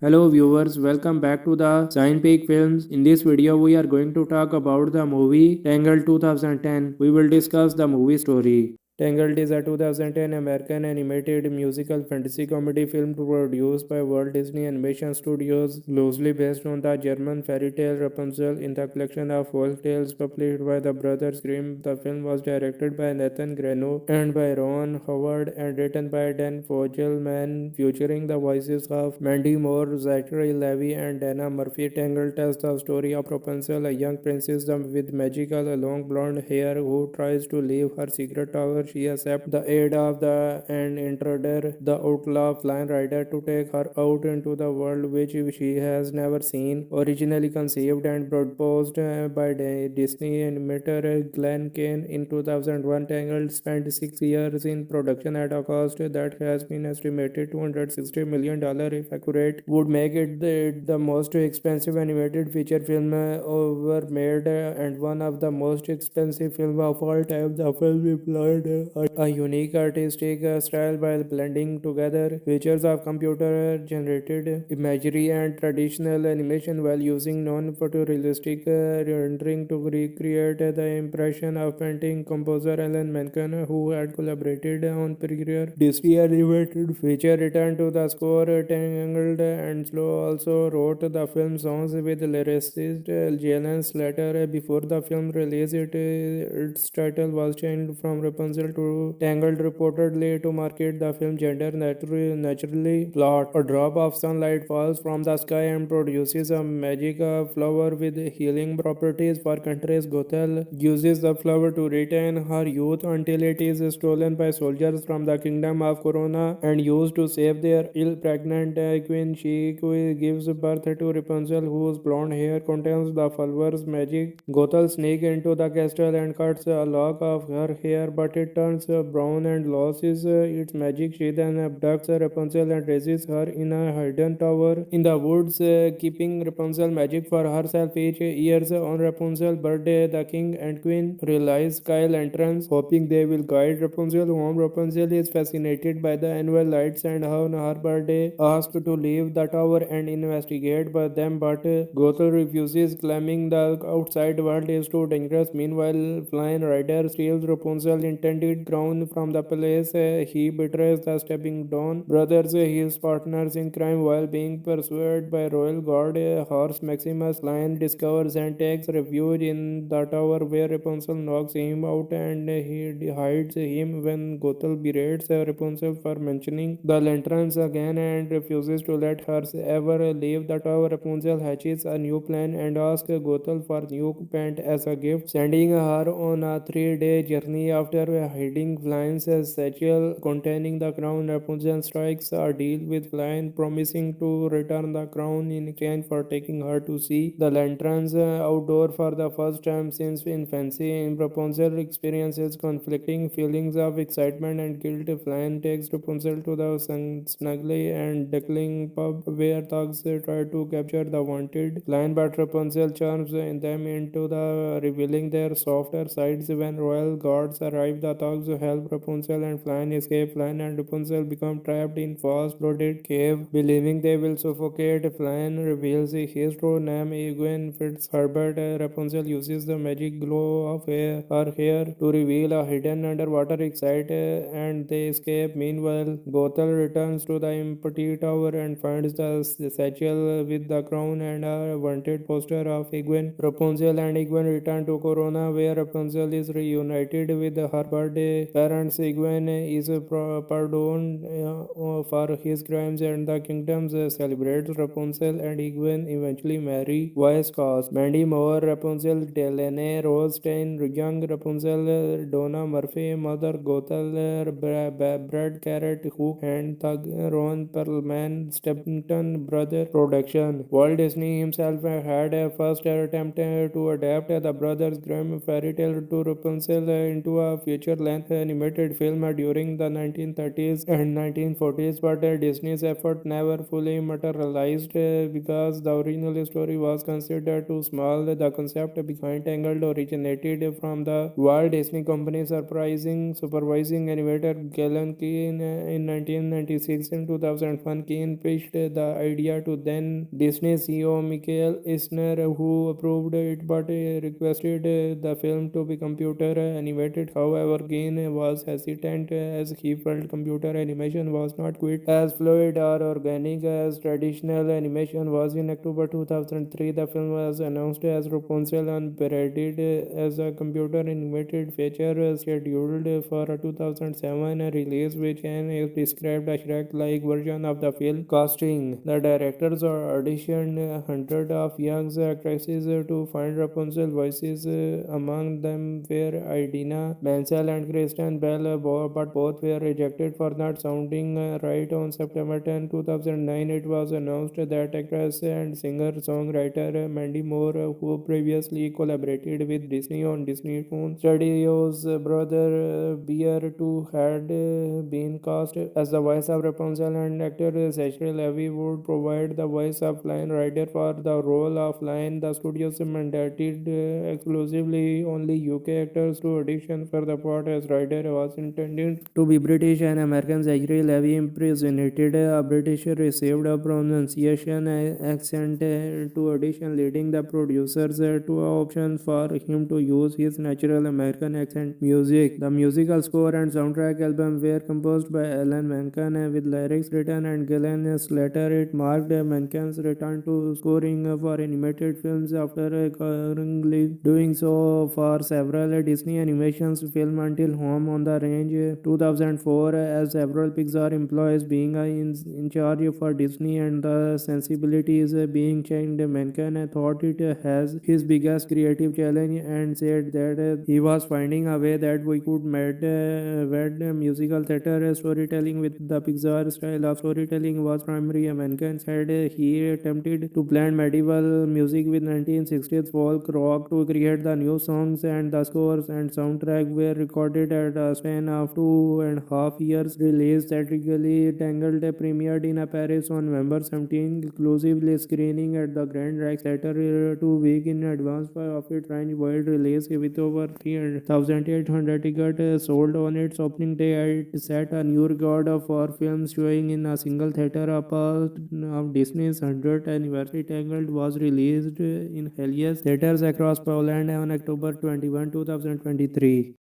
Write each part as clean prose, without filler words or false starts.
Hello viewers, welcome back to the Cine Peak Films. In this video, we are going to talk about the movie Tangled 2010. We will discuss the movie story. Tangled is a 2010 American animated musical fantasy comedy film produced by Walt Disney Animation Studios, loosely based on the German fairy tale Rapunzel in the collection of folk tales published by the Brothers Grimm. The film was directed by Nathan Greno and by Ron Howard and written by Dan Fogelman, featuring the voices of Mandy Moore, Zachary Levi, and Donna Murphy. Tangled tells the story of Rapunzel, a young princess with magical long blonde hair who tries to leave her secret tower. She accepts the aid of an intruder, the outlaw Flynn Rider, to take her out into the world which she has never seen. Originally conceived and proposed by Disney animator Glen Keane in 2001, Tangled spent 6 years in production at a cost that has been estimated $260 million. If accurate, would make it the most expensive animated feature film ever made and one of the most expensive films of all time. The film employed a unique artistic style by blending together features of computer generated imagery and traditional animation while using non-photorealistic rendering to recreate the impression of painting composer Alan Menken, who had collaborated on prior Disney animated feature, returned to the score. Tangled and Slow also wrote the film songs with lyricist Jalen Slater. Before the film release, its title was changed from Rapunzel to Tangled, reportedly to market the film gender naturally. Plot: a drop of sunlight falls from the sky and produces a magic flower with healing properties. For contrast, Gothel uses the flower to retain her youth until it is stolen by soldiers from the kingdom of Corona and used to save their ill pregnant queen. She gives birth to Rapunzel, whose blonde hair contains the flower's magic. Gothel sneaks into the castle and cuts a lock of her hair, but it turns brown and loses its magic. She then abducts Rapunzel and raises her in a hidden tower in the woods, keeping Rapunzel magic for herself. Each year on Rapunzel's birthday, the king and queen realize Kyle entrance, hoping they will guide Rapunzel home. Rapunzel is fascinated by the annual lights and on her birthday asks to leave the tower and investigate them, but Gothel refuses, claiming the outside world is too dangerous. Meanwhile, Flynn Rider steals Rapunzel's intended crown from the palace. He betrays the Stepping Stone brothers, his partners in crime, while being pursued by royal guard. Horse Maximus Lion discovers and takes refuge in the tower, where Rapunzel knocks him out and he hides him when Gothel berates Rapunzel for mentioning the lanterns again and refuses to let her ever leave the tower. Rapunzel hatches a new plan and asks Gothel for new paint as a gift, sending her on a 3-day journey. After hiding Flynn's satchel containing the crown, Rapunzel strikes a deal with Flynn, promising to return the crown in exchange for taking her to see the lanterns outdoor for the first time since infancy. Rapunzel experiences conflicting feelings of excitement and guilt. Flynn takes Rapunzel to the Snuggly and Duckling pub, where thugs try to capture the wanted Flynn, but Rapunzel charms them into revealing their softer sides. When royal guards arrive, the thugs help Rapunzel and Flynn escape. Flynn and Rapunzel become trapped in fast-flooded cave, believing they will suffocate. Flynn reveals his true name, Egwene Fitzherbert. Rapunzel uses the magic glow of her hair to reveal a hidden underwater exit, and they escape. Meanwhile, Gothel returns to the empty tower and finds the satchel with the crown and a wanted poster of Egwene. Rapunzel and Egwene return to Corona, where Rapunzel is reunited with her birthday parents. Egwene is pardoned for his crimes, and the kingdom celebrates. Rapunzel and Egwene eventually marry. Voice cast: Mandy Moore, Rapunzel; Delaney Rothstein, young Rapunzel; Donna Murphy, mother; Gothel, Brad Garrett, Hook and Thug; Ron Perlman, Stepton brother. Production: Walt Disney himself had a first attempt to adapt the Brothers Grimm fairy tale to Rapunzel into a feature feature-length animated film during the 1930s and 1940s, but Disney's effort never fully materialized because the original story was considered too small. The concept behind Tangled originated from the Walt Disney Company supervising animator Glen Keane in 1996. In 2001, Keane pitched the idea to then Disney CEO Kiel, who approved it but requested the film to be computer animated. However, Keane was hesitant as he felt computer animation was not quite as fluid or organic as traditional animation was. In October 2003, the film was announced as Rapunzel and parodied as a computer animated feature scheduled for a 2007 release, which can described a Shrek-like version of the film. Casting: the directors auditioned hundreds of young actresses to find Rapunzel voices. Among them were Idina Menzel and Kristen Bell, but both were rejected for not sounding right. On September 10, 2009, it was announced that actress and singer-songwriter Mandy Moore, who previously collaborated with Disney on Disney Studios' Brother Bear 2, had been cast as the voice of Rapunzel, and actor Zachary Levi would provide the voice of Flynn Rider. For the role of Flynn, the studios mandated exclusively only UK actors to audition for the part, as Rider was intended to be British and American. Zachary Levi impersonated a British, received a pronunciation accent to audition, leading the producers to an option for him to use his natural American accent. Music: the musical score and soundtrack album were composed by Alan Menken with lyrics written and Glenn Slater. It marked Menken's return to scoring for animated films after currently doing so for several Disney animations films until Home on the Range 2004. As several Pixar employees being in charge for Disney and the sensibilities being changed, Menken thought it has his biggest creative challenge and said that he was finding a way that we could wed musical theater storytelling with the Pixar style of storytelling was primary. Menken said he attempted to blend medieval music with 1960s folk rock to create the new songs, and the scores and soundtrack were recorded at a span of 2.5 years. Release theatrically, Tangled premiered in Paris on November 17, exclusively screening at the Grand Rex Theatre 2 weeks in advance of its worldwide release, with over 3,800 tickets sold on its opening day. It set a new record for films showing in a single theater. A part of Disney's 100th anniversary, Tangled was released in Helios theaters across Poland on October 21, 2023.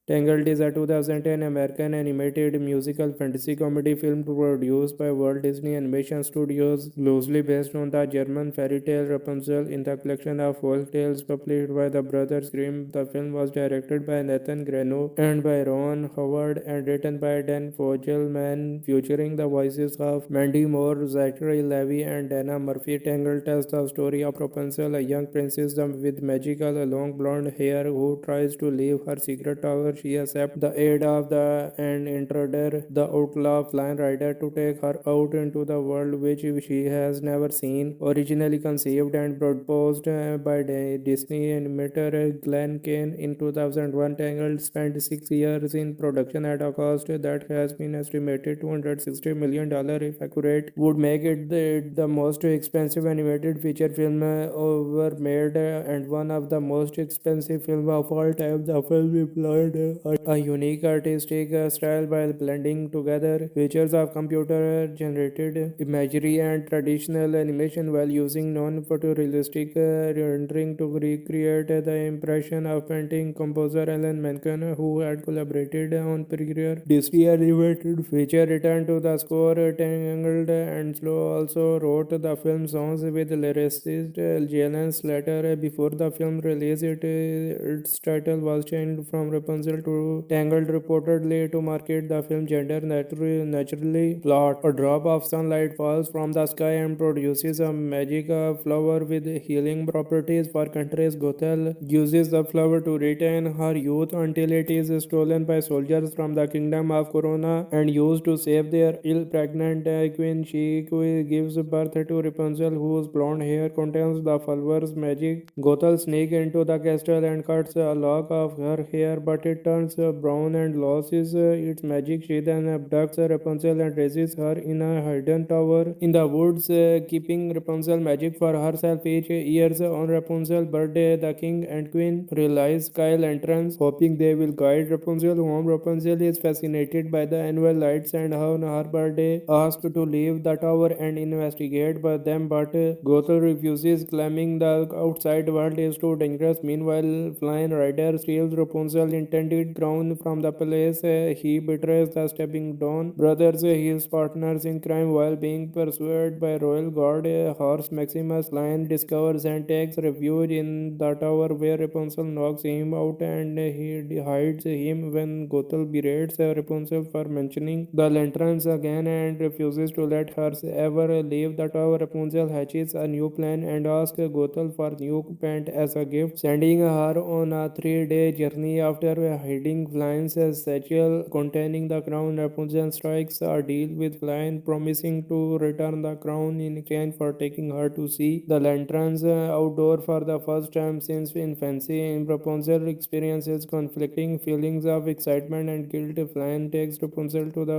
Tangled is a 2010 American animated musical fantasy comedy film produced by Walt Disney Animation Studios, loosely based on the German fairy tale Rapunzel in the collection of folk tales published by the Brothers Grimm. The film was directed by Nathan Greno and by Ron Howard and written by Dan Fogelman, featuring the voices of Mandy Moore, Zachary Levi, and Donna Murphy. Tangled tells the story of Rapunzel, a young princess with magical long blonde hair who tries to leave her secret tower. She accepts the aid of an intruder, the outlaw Flynn Rider, to take her out into the world which she has never seen. Originally conceived and proposed by Disney animator Glen Keane in 2001, Tangled spent 6 years in production at a cost that has been estimated $260 million. If accurate, would make it the most expensive animated feature film ever made and one of the most expensive films of all time. The film employed a unique artistic style by blending together features of computer generated imagery and traditional animation while using non-photorealistic rendering to recreate the impression of painting. Composer Alan Menken, who had collaborated on prior Disney animated feature, returned to the score. Tangled and Slow also wrote the film songs with lyricist Glen Slater. Before the film release, its title was changed from Rapunzel to Tangled, reportedly to market the film gender naturally. Plot: a drop of sunlight falls from the sky and produces a magic flower with healing properties. For contrast, Gothel uses the flower to retain her youth until it is stolen by soldiers from the kingdom of Corona and used to save their ill pregnant queen. She gives birth to Rapunzel, whose blonde hair contains the flower's magic. Gothel sneaks into the castle and cuts a lock of her hair, but it turns brown and loses its magic. She then abducts Rapunzel and raises her in a hidden tower in the woods, keeping Rapunzel magic for herself. Each year on Rapunzel's birthday, the king and queen realize Kyle entrance, hoping they will guide Rapunzel home. Rapunzel is fascinated by the annual lights and on her birthday asks to leave the tower and investigate them, but Gothel refuses, claiming the outside world is too dangerous. Meanwhile, Flynn Rider steals Rapunzel's intended crown from the palace. He betrays the stepping Dawn brothers, his partners in crime, while being pursued by royal guard. Horse Maximus Lion discovers and takes refuge in the tower, where Rapunzel knocks him out and he hides him when Gothel berates Rapunzel for mentioning the lanterns again and refuses to let her ever leave the tower. Rapunzel hatches a new plan and asks Gothel for new paint as a gift, sending her on a 3-day journey. After hiding Flynn's satchel containing the crown, Rapunzel strikes a deal with Flynn, promising to return the crown in exchange for taking her to see the lanterns outdoor for the first time since infancy. Rapunzel experiences conflicting feelings of excitement and guilt. Flynn takes Rapunzel to the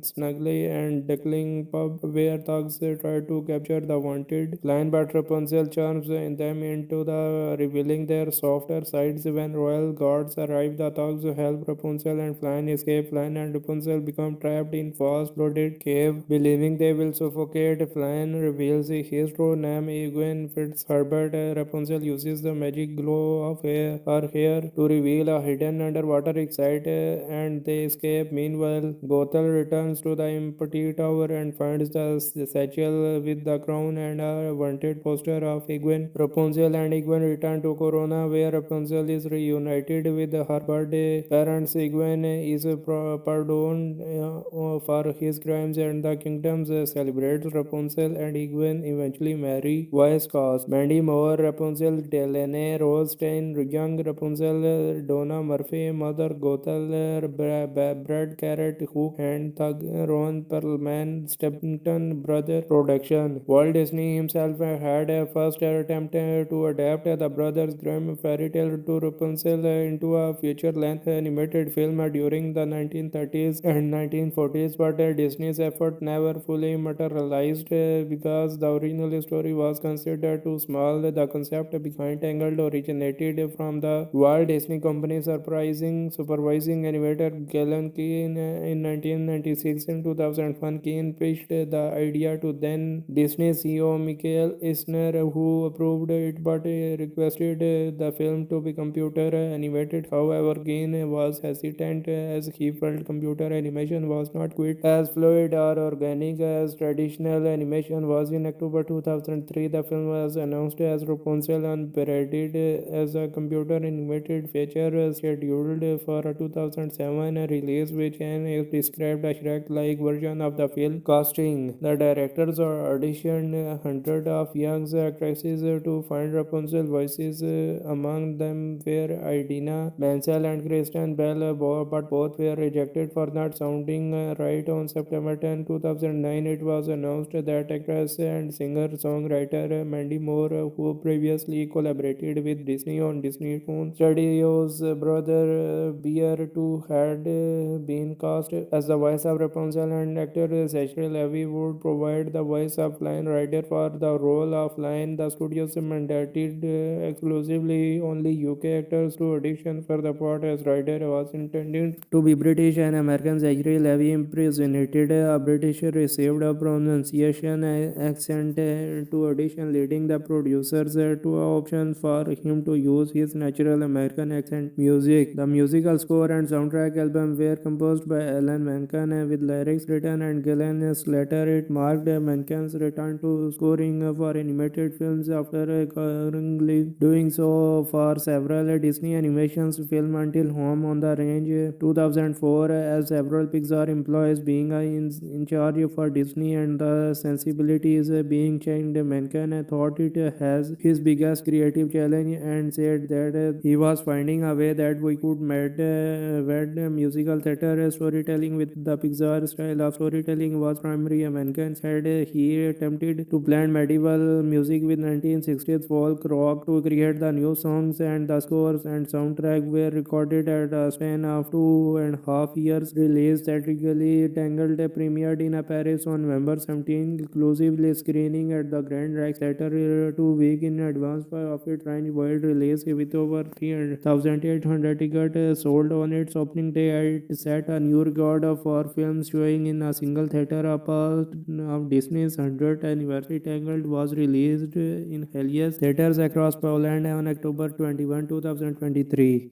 snuggly and duckling pub where thugs try to capture the wanted Flynn, but Rapunzel charms them into the revealing their softer sides. When royal guards arrive, the thugs help Rapunzel and Flynn escape. Flynn and Rapunzel become trapped in fast-flooded cave, believing they will suffocate. Flynn reveals his true name, Egwene Fitzherbert. Rapunzel uses the magic glow of her hair to reveal a hidden underwater exit, and they escape. Meanwhile, Gothel returns to the empty tower and finds the satchel with the crown and a wanted poster of Egwene. Rapunzel and Egwene return to Corona, where Rapunzel is reunited with her birthday parents. Egwene is pardoned for his crimes, and the kingdom celebrates. Rapunzel and Egwene eventually marry. Voice cast: Mandy Moore, Rapunzel, Delaney Rothstein, young Rapunzel, Donna Murphy, Mother Gothel, Brad Garrett, Hook and Thug, Ron Perlman, Stepton Brother Production. Walt Disney himself had a first attempt to adapt the Brothers Grimm fairy tale to Rapunzel into a feature-length animated film during the 1930s and 1940s, but Disney's effort never fully materialized because the original story was considered too small. The concept behind Tangled originated from the Walt Disney Company supervising animator Glen Keane in 1996. In 2001, Keane pitched the idea to then Disney CEO Kiel, who approved it but requested the film to be computer animated. However, Keane was hesitant as he felt computer animation was not quite as fluid or organic as traditional animation was. In October 2003, the film was announced as Rapunzel and paraded as a computer animated feature scheduled for a 2007 release, which can described a Shrek-like version of the film. Casting: the directors auditioned hundreds of young actresses to find Rapunzel voices. Among them were Idina Menzel and Kristen Bell, but both were rejected for not sounding right. On September 10, 2009, it was announced that actress and singer-songwriter Mandy Moore, who previously collaborated with Disney on Disney Toon Studios' Brother Bear 2, had been cast as the voice of Rapunzel, and actor Zachary Levi would provide the voice of Flynn Rider. For the role of Flynn, the studios mandated exclusively only UK actors to audition for the part, as Rider was intended to be British and American. Zachary Levi impersonated a British, received a pronunciation accent to audition, leading the producers to an option for him to use his natural American accent. Music: the musical score and soundtrack album were composed by Alan Menken with lyrics written and Glenn Slater. It marked Menken's return to scoring for animated films after currently doing so for several Disney animations films until Home on the Range 2004. As several Pixar employees being in charge for Disney and the sensibilities being changed, Menken thought it has his biggest creative challenge and said that he was finding a way that we could wed musical theater storytelling with the Pixar style of storytelling was primary. Menken said he attempted to blend medieval music with 1960s folk rock to create the new songs, and the scores and soundtrack were recorded recorded at a span of 2.5 years. Release theatrically, Tangled premiered in Paris on November 17, exclusively screening at the Grand Rex Theatre 2 weeks in advance of its worldwide release, with over 3,800 tickets sold on its opening day. It set a new record for films showing in a single theater. A part of Disney's 100th anniversary, Tangled was released in Helios theaters across Poland on October 21, 2023.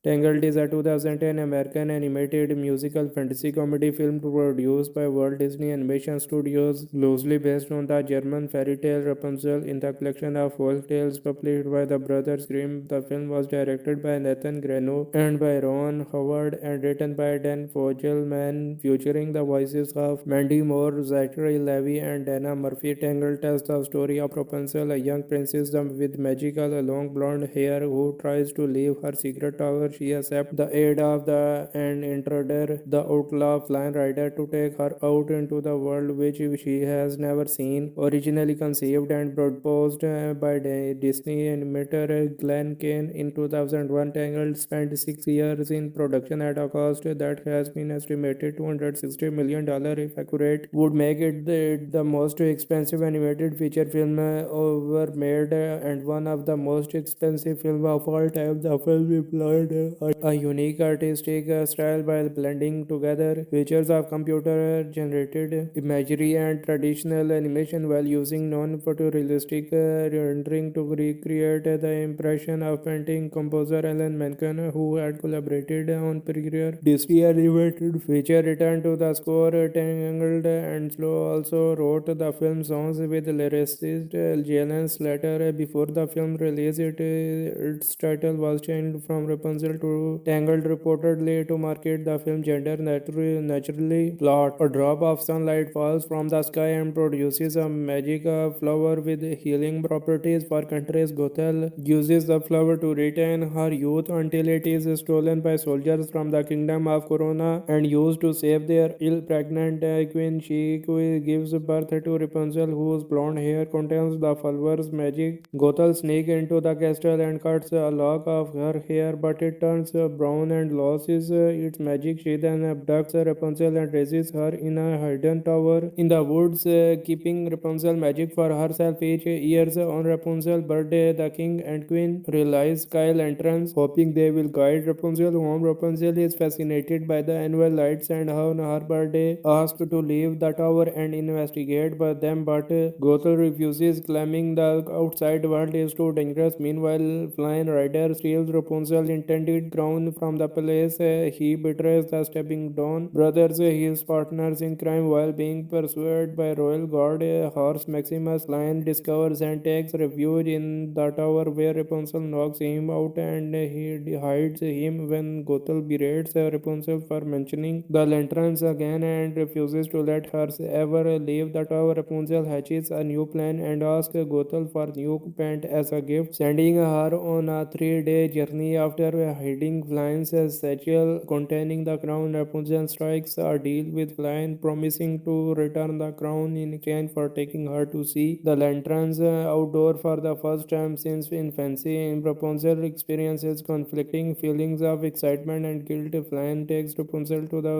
Tangled is a 2010 American animated musical fantasy comedy film produced by Walt Disney Animation Studios, loosely based on the German fairy tale Rapunzel in the collection of folk tales published by the Brothers Grimm. The film was directed by Nathan Greno and by Ron Howard and written by Dan Fogelman, featuring the voices of Mandy Moore, Zachary Levi, and Donna Murphy. Tangled tells the story of Rapunzel, a young princess with magical long blonde hair who tries to leave her secret tower. She accepts the aid of an intruder, the outlaw Flynn Rider, to take her out into the world which she has never seen. Originally conceived and proposed by Disney animator Glen Keane in 2001, Tangled spent 6 years in production at a cost that has been estimated $260 million. If accurate, would make it the most expensive animated feature film ever made and one of the most expensive films of all time. The film employed a unique artistic style by blending together features of computer generated imagery and traditional animation while using non-photorealistic rendering to recreate the impression of painting. Composer Alan Menken, who had collaborated on prior Disney animated feature, returned to the score. Tangled and Slow also wrote the film songs with lyricist Jalen Slater. Before the film release, its title was changed from Rapunzel to Tangled, reportedly to market the film gender naturally. Plot: a drop of sunlight falls from the sky and produces a magic flower with healing properties. For contrast, Gothel uses the flower to retain her youth until it is stolen by soldiers from the kingdom of Corona and used to save their ill-pregnant queen. She gives birth to Rapunzel, whose blonde hair contains the flower's magic. Gothel sneaks into the castle and cuts a lock of her hair, but it turns brown and loses its magic. She then abducts Rapunzel and raises her in a hidden tower in the woods, keeping Rapunzel magic for herself. Each year on Rapunzel's birthday, the king and queen realize Kyle entrance, hoping they will guide Rapunzel home. Rapunzel is fascinated by the annual lights and on her birthday asks to leave the tower and investigate by them, but Gothel refuses, claiming the outside world is too dangerous. Meanwhile, Flynn Rider steals Rapunzel's intended crown from the palace. He betrays the stepping Dawn brothers, his partners in crime, while being pursued by royal guard. Horse Maximus Lion discovers and takes refuge in the tower, where Rapunzel knocks him out and he hides him when Gothel berates Rapunzel for mentioning the lanterns again and refuses to let her ever leave the tower. Rapunzel hatches a new plan and asks Gothel for new paint as a gift, sending her on a 3-day journey. After hiding Flynn's satchel containing the crown, Rapunzel strikes a deal with Flynn, promising to return the crown in exchange for taking her to see the lanterns outdoor for the first time since infancy. Rapunzel experiences conflicting feelings of excitement and guilt. Flynn takes Rapunzel to the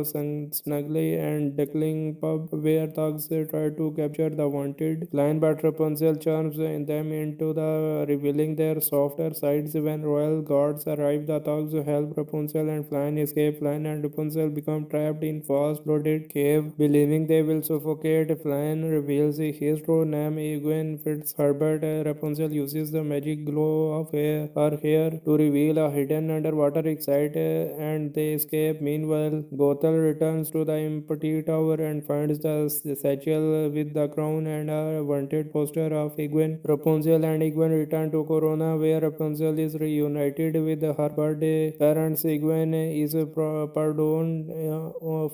snuggly and duckling pub where thugs try to capture the wanted Flynn, but Rapunzel charms them into revealing their softer sides. When royal guards arrive, the thugs help Rapunzel and Flynn escape. Flynn and Rapunzel become trapped in fast-flooded cave, believing they will suffocate. Flynn reveals his true name, Eugene Fitzherbert. Rapunzel uses the magic glow of her hair to reveal a hidden underwater exit, and they escape. Meanwhile, Gothel returns to the empty tower and finds the satchel with the crown and a wanted poster of Egwene. Rapunzel and Egwene return to Corona, where Rapunzel is reunited with her birthday parents. Egwene is pardoned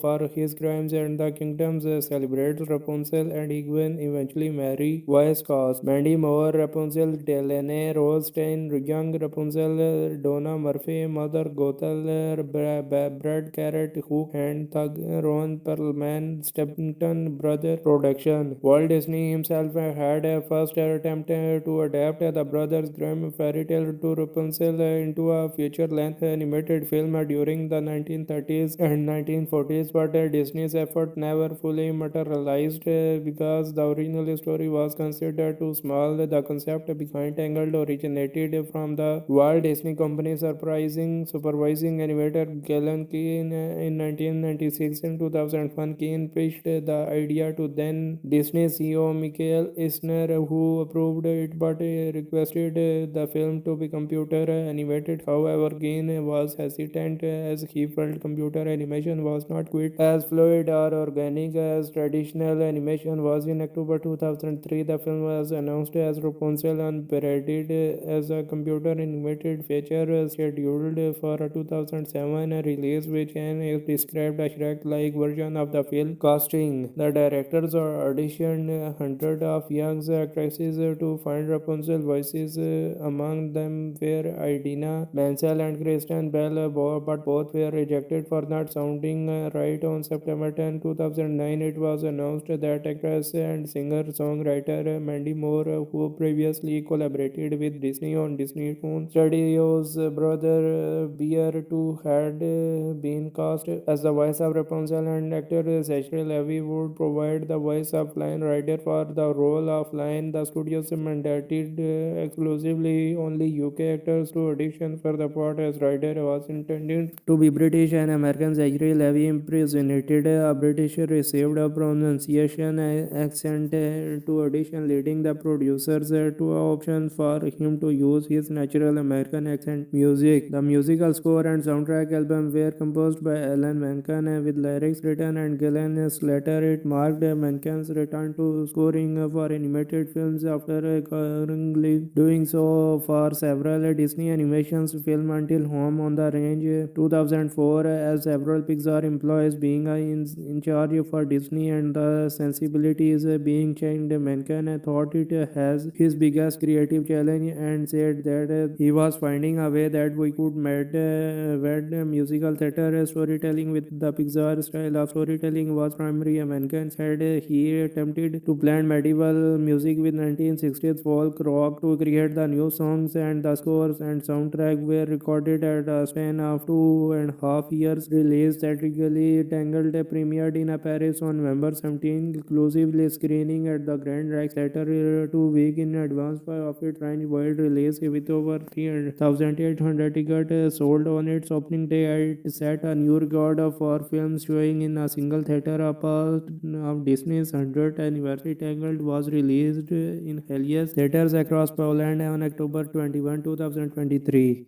for his crimes, and the kingdom celebrates. Rapunzel and Egwene eventually marry. Voice cast: Mandy Moore, Rapunzel; Delaney Rothstein, young Rapunzel; Donna Murphy, Mother Gothel; Brad Garrett, Hook and Thug; Ron Perlman, Steppenton brother. Production: Walt Disney himself had a first attempt to adapt the Brothers Grimm fairy tale to Rapunzel into a feature feature-length animated film during the 1930s and 1940s, but Disney's effort never fully materialized because the original story was considered too small. The concept behind Tangled originated from the Walt Disney Company supervising animator Glen Keane in 1996. In 2001, Keane pitched the idea to then Disney CEO Michael Eisner, who approved it but requested the film to be computer animated. However, Keane was hesitant as he felt computer animation was not quite as fluid or organic as traditional animation was. In October 2003, the film was announced as Rapunzel and parodied as a computer animated feature scheduled for a 2007 release, which can described a Shrek-like version of the film. Casting: the directors auditioned hundreds of young actresses to find Rapunzel voices. Among them were Idina Menzel and Kristen Bell, but both were rejected for not sounding right. On September 10, 2009, it was announced that actress and singer-songwriter Mandy Moore, who previously collaborated with Disney on Disney Toon Studios' Brother Bear 2, had been cast as the voice of Rapunzel, and actor Zachary Levi would provide the voice of Flynn Rider. For the role of Flynn, the studios mandated exclusively only UK actors to audition for the part, as Rider was intended to be British and American. Zachary Levi impersonated a British, received a pronunciation accent to audition, leading the producers to option for him to use his natural American accent. Music: the musical score and soundtrack album were composed by Alan Menken with lyrics written and Glenn Slater. It marked Menken's return to scoring for animated films after currently doing so for several Disney animations films until Home on the Range 2004. As several Pixar employees being in charge for Disney and the sensibilities being changed, Menken thought it has his biggest creative challenge and said that he was finding a way that we could wed musical theater storytelling with the Pixar style of storytelling was primary. Menken said he attempted to blend medieval music with 1960s folk rock to create the new songs, and the scores and soundtrack were recorded at a span of 2.5 years. Release theatrically, Tangled premiered in Paris on November 17, exclusively screening at the Grand Rex Theatre 2 weeks in advance of its wide release, with over 3,800 tickets sold on its opening day. It set a new record for films showing in a single theater. A part of Disney's 100th anniversary, Tangled was released in Helios theaters across Poland on October 21, 2023.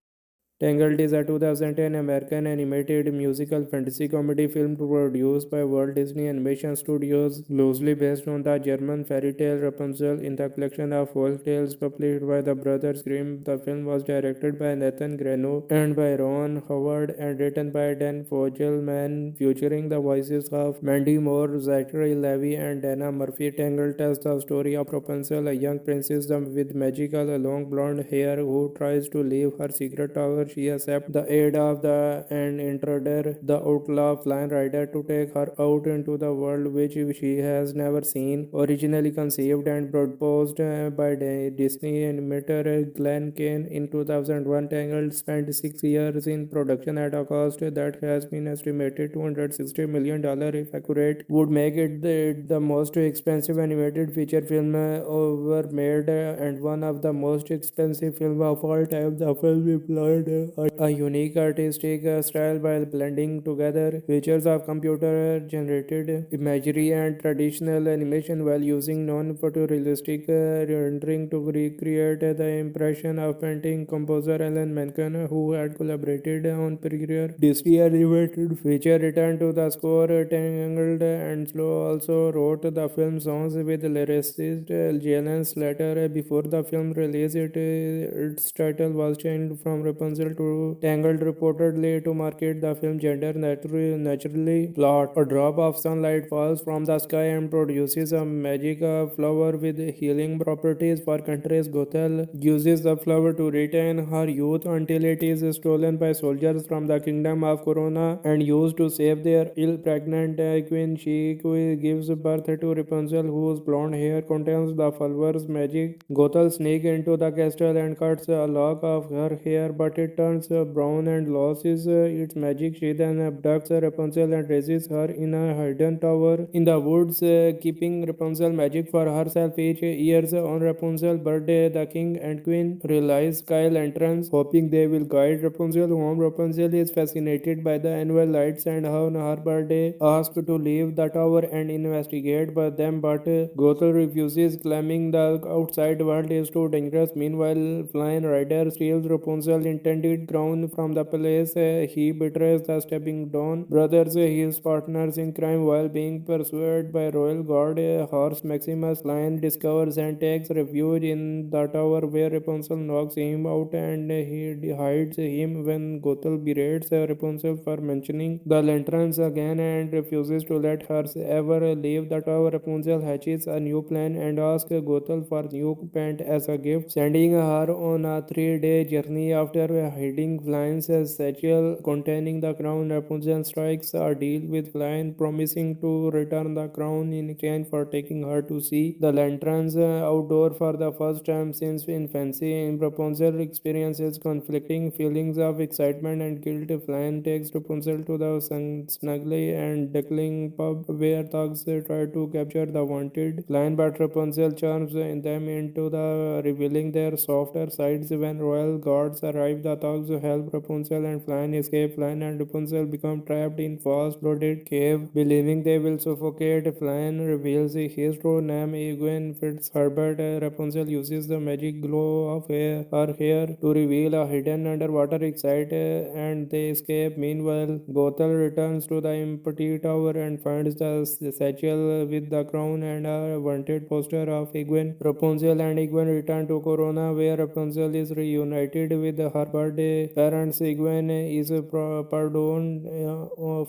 Tangled is a 2010 American animated musical fantasy comedy film produced by Walt Disney Animation Studios, loosely based on the German fairy tale Rapunzel in the collection of folk tales published by the Brothers Grimm. The film was directed by Nathan Greno and by Ron Howard and written by Dan Fogelman, featuring the voices of Mandy Moore, Zachary Levi, and Donna Murphy. Tangled tells the story of Rapunzel, a young princess with magical long blonde hair who tries to leave her secret tower. She accepts the aid of an intruder, the outlaw Flynn Rider, to take her out into the world which she has never seen. Originally conceived and proposed by Disney animator Glen Keane in 2001, Tangled spent 6 years in production at a cost that has been estimated $260 million. If accurate, would make it the most expensive animated feature film ever made and one of the most expensive films of all time. The film employed a unique artistic style by blending together features of computer generated imagery and traditional animation while using non-photorealistic rendering to recreate the impression of painting. Composer Alan Menken, who had collaborated on prior Disney animated feature, returned to the score. Tangled and Slow also wrote the film songs with lyricist Glen Slater. Before the film release, its title was changed from Rapunzel to Tangled, reportedly to market the film gender naturally. Plot: a drop of sunlight falls from the sky and produces a magic flower with healing properties. For contrast, Gothel uses the flower to retain her youth until it is stolen by soldiers from the kingdom of Corona and used to save their ill pregnant queen. She gives birth to Rapunzel, whose blonde hair contains the flower's magic. Gothel sneaks into the castle and cuts a lock of her hair, but it it turns brown and loses its magic. She then abducts Rapunzel and raises her in a hidden tower in the woods, keeping Rapunzel magic for herself. Each year on Rapunzel's birthday, the king and queen realize Kyle entrance, hoping they will guide Rapunzel home. Rapunzel is fascinated by the annual lights and on her birthday asks to leave the tower and investigate but them, but Gothel refuses, claiming the outside world is too dangerous. Meanwhile, Flynn Rider steals Rapunzel's intended crown from the palace. He betrays the stepping Dawn brothers, his partners in crime, while being pursued by royal guard. Horse Maximus Lion discovers and takes refuge in the tower where Rapunzel knocks him out and he hides him when Gothel berates Rapunzel for mentioning the lanterns again and refuses to let her ever leave the tower. Rapunzel hatches a new plan and asks Gothel for new pant as a gift, sending her on a 3-day journey. After hiding Flynn's satchel containing the crown, Rapunzel strikes a deal with Flynn, promising to return the crown in exchange for taking her to see the lanterns outdoor for the first time since infancy. Rapunzel experiences conflicting feelings of excitement and guilt. Flynn takes Rapunzel to the snuggly and duckling pub where thugs try to capture the wanted Flynn, but Rapunzel charms them into the revealing their softer sides. When royal guards arrive, the thugs help Rapunzel and Flynn escape. Flynn and Rapunzel become trapped in fast-flooded cave, believing they will suffocate. Flynn reveals his true name, Egwene Fitzherbert. Rapunzel uses the magic glow of her hair to reveal a hidden underwater exit, and they escape. Meanwhile, Gothel returns to the empty tower and finds the satchel with the crown and a wanted poster of Egwene. Rapunzel and Egwene return to Corona, where Rapunzel is reunited with her birthday parents. Egwene is pardoned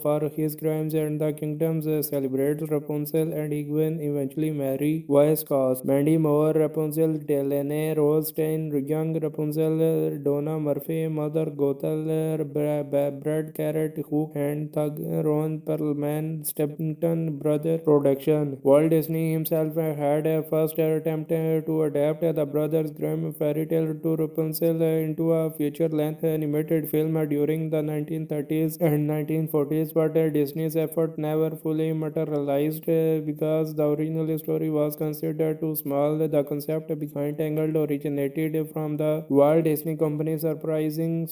for his crimes, and the kingdoms celebrates. Rapunzel and Egwene eventually marry. Voice cast: Mandy Moore, Rapunzel, Delaney Rothstein, young Rapunzel, Donna Murphy, Mother Gothel, Brad Garrett, Hook and Thug, Ron Perlman, Steppenton Brother Production. Walt Disney himself had a first attempt to adapt the Brothers Grimm fairy tale to Rapunzel into a feature-length animated film during the 1930s and 1940s, but Disney's effort never fully materialized because the original story was considered too small. The concept behind Tangled originated from the Walt Disney Company supervising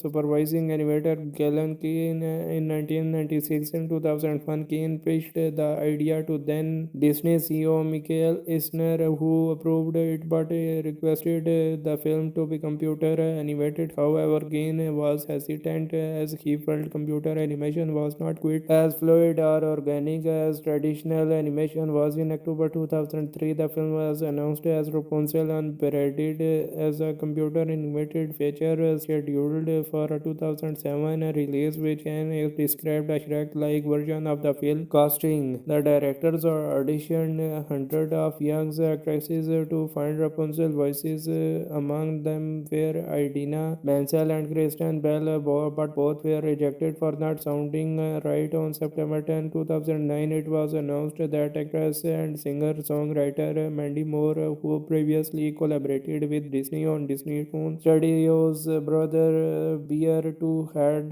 animator Glen Keane in 1996. In 2001, Keane pitched the idea to then Disney CEO Michael Eisner, who approved it but requested the film to be computer animated. However, Keane was hesitant as he felt computer animation was not quite as fluid or organic as traditional animation was. In October 2003, the film was announced as Rapunzel and paraded as a computer animated feature scheduled for a 2007 release, which can described a Shrek-like version of the film. Casting: the directors auditioned hundreds of young actresses to find Rapunzel voices. Among them were Idina Menzel and Kristen Bell, but both were rejected for not sounding right. On September 10, 2009, it was announced that actress and singer-songwriter Mandy Moore, who previously collaborated with Disney on Disney Studios' Brother Bear 2, had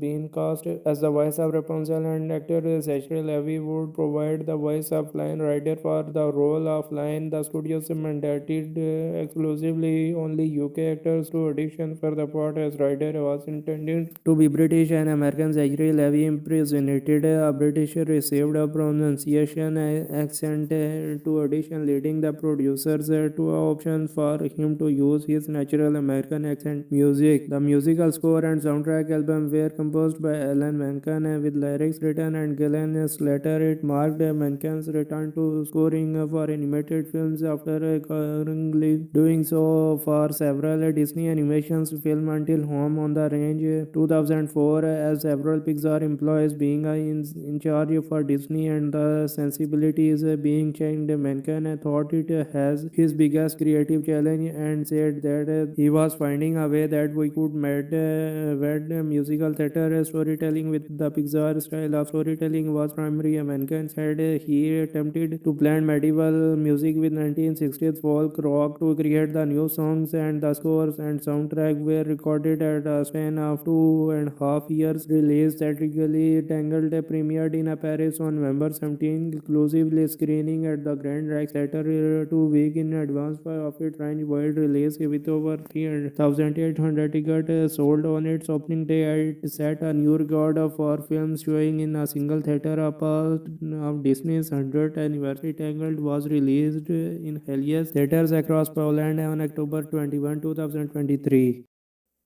been cast as the voice of Rapunzel, and actor Zachary Levi would provide the voice of Flynn Rider. For the role of Flynn, the studios mandated exclusively only UK actors to audition for the part, as Rider was intended to be British and American. Zachary Levi impersonated a British, received a pronunciation accent to audition, leading the producers to an option for him to use his natural American accent. Music: the musical score and soundtrack album were composed by Alan Menken with lyrics written and Glenn Slater. It marked Menken's return to scoring for animated films after currently doing so for several Disney animations films until Home on the Range 2004. As several Pixar employees being in charge for Disney and the sensibilities being changed, Menken thought it has his biggest creative challenge and said that he was finding a way that we could wed musical theater storytelling with the Pixar style of storytelling was primary. Menken said he attempted to blend medieval music with 1960s folk rock to create the new songs, and the scores and soundtrack were recorded at a span of 2.5 years. Release theatrically, Tangled premiered in Paris on November 17, exclusively screening at the Grand Rex Theatre 2 weeks in advance of its worldwide release, with over 3,800 tickets sold on its opening day. It set a new record for films showing in a single theater. A part of Disney's 100th anniversary, Tangled was released in Helios theaters across Poland on October 21, 2023.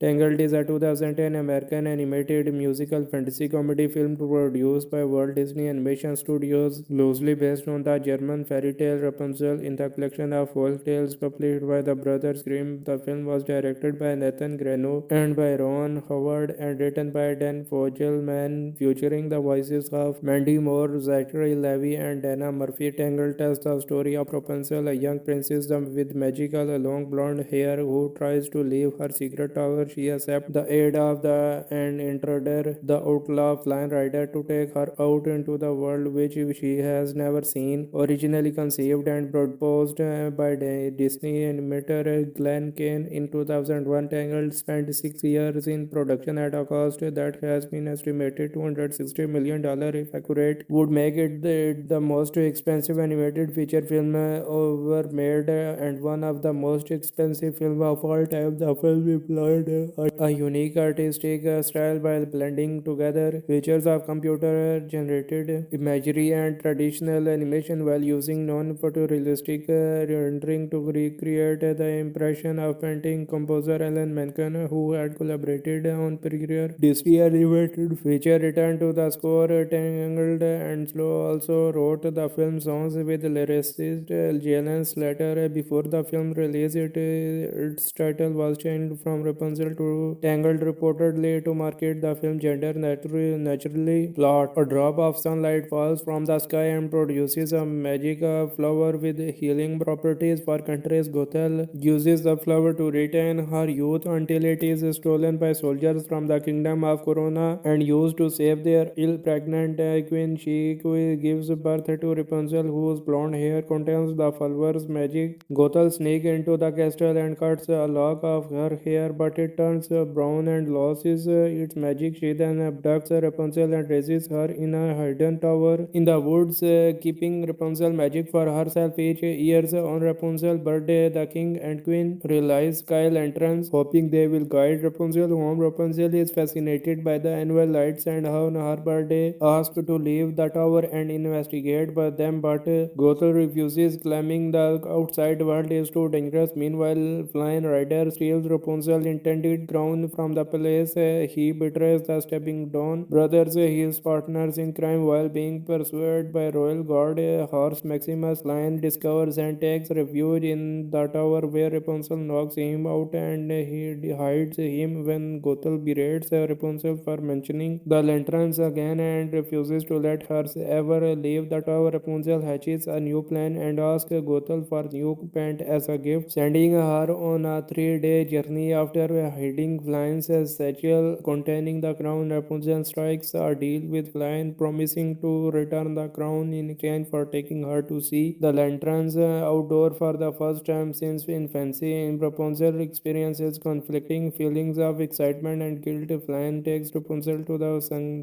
Tangled is a 2010 American animated musical fantasy comedy film produced by Walt Disney Animation Studios, loosely based on the German fairy tale Rapunzel in the collection of folk tales published by the Brothers Grimm. The film was directed by Nathan Greno and by Ron Howard and written by Dan Fogelman, featuring the voices of Mandy Moore, Zachary Levi, and Donna Murphy. Tangled tells the story of Rapunzel, a young princess with magical long blonde hair who tries to leave her secret tower. She accepts the aid of an intruder, the outlaw Flynn Rider, to take her out into the world which she has never seen. Originally conceived and proposed by Disney animator Glen Keane in 2001, Tangled spent 6 years in production at a cost that has been estimated $260 million. If accurate, would make it the most expensive animated feature film ever made and one of the most expensive films of all time. The film employed a unique artistic style by blending together features of computer generated imagery and traditional animation while using non-photorealistic rendering to recreate the impression of painting. Composer Alan Menken, who had collaborated on prior Disney animated feature, returned to the score. Tangled and Slow also wrote the film songs with lyricist Jalen Slater. Before the film release, its title was changed from Rapunzel to Tangled, reportedly to market the film gender naturally. Plot: a drop of sunlight falls from the sky and produces a magic flower with healing properties. For contrast, Gothel uses the flower to retain her youth until it is stolen by soldiers from the kingdom of Corona and used to save their ill pregnant queen. She gives birth to Rapunzel, whose blonde hair contains the flower's magic. Gothel sneaks into the castle and cuts a lock of her hair, but it turns brown and loses its magic. She then abducts Rapunzel and raises her in a hidden tower in the woods, keeping Rapunzel magic for herself. Each year on Rapunzel's birthday, the king and queen realize Kiel entrance, hoping they will guide Rapunzel home. Rapunzel is fascinated by the annual lights and on her birthday asks to leave the tower and investigate by them, but Gothel refuses, claiming the outside world is too dangerous. Meanwhile, Flynn Rider steals Rapunzel's intended crown from the palace. He betrays the stepping Dawn brothers, his partners in crime, while being pursued by royal guard. Horse Maximus Lion discovers and takes refuge in the tower, where Rapunzel knocks him out and he hides him when Gothel berates Rapunzel for mentioning the lanterns again and refuses to let her ever leave the tower. Rapunzel hatches a new plan and asks Gothel for new paint as a gift, sending her on a 3-day journey. After hiding Flynn's satchel containing the crown, Rapunzel strikes a deal with Flynn, promising to return the crown in exchange for taking her to see the lanterns outdoor for the first time since infancy. Rapunzel experiences conflicting feelings of excitement and guilt. Flynn takes Rapunzel to the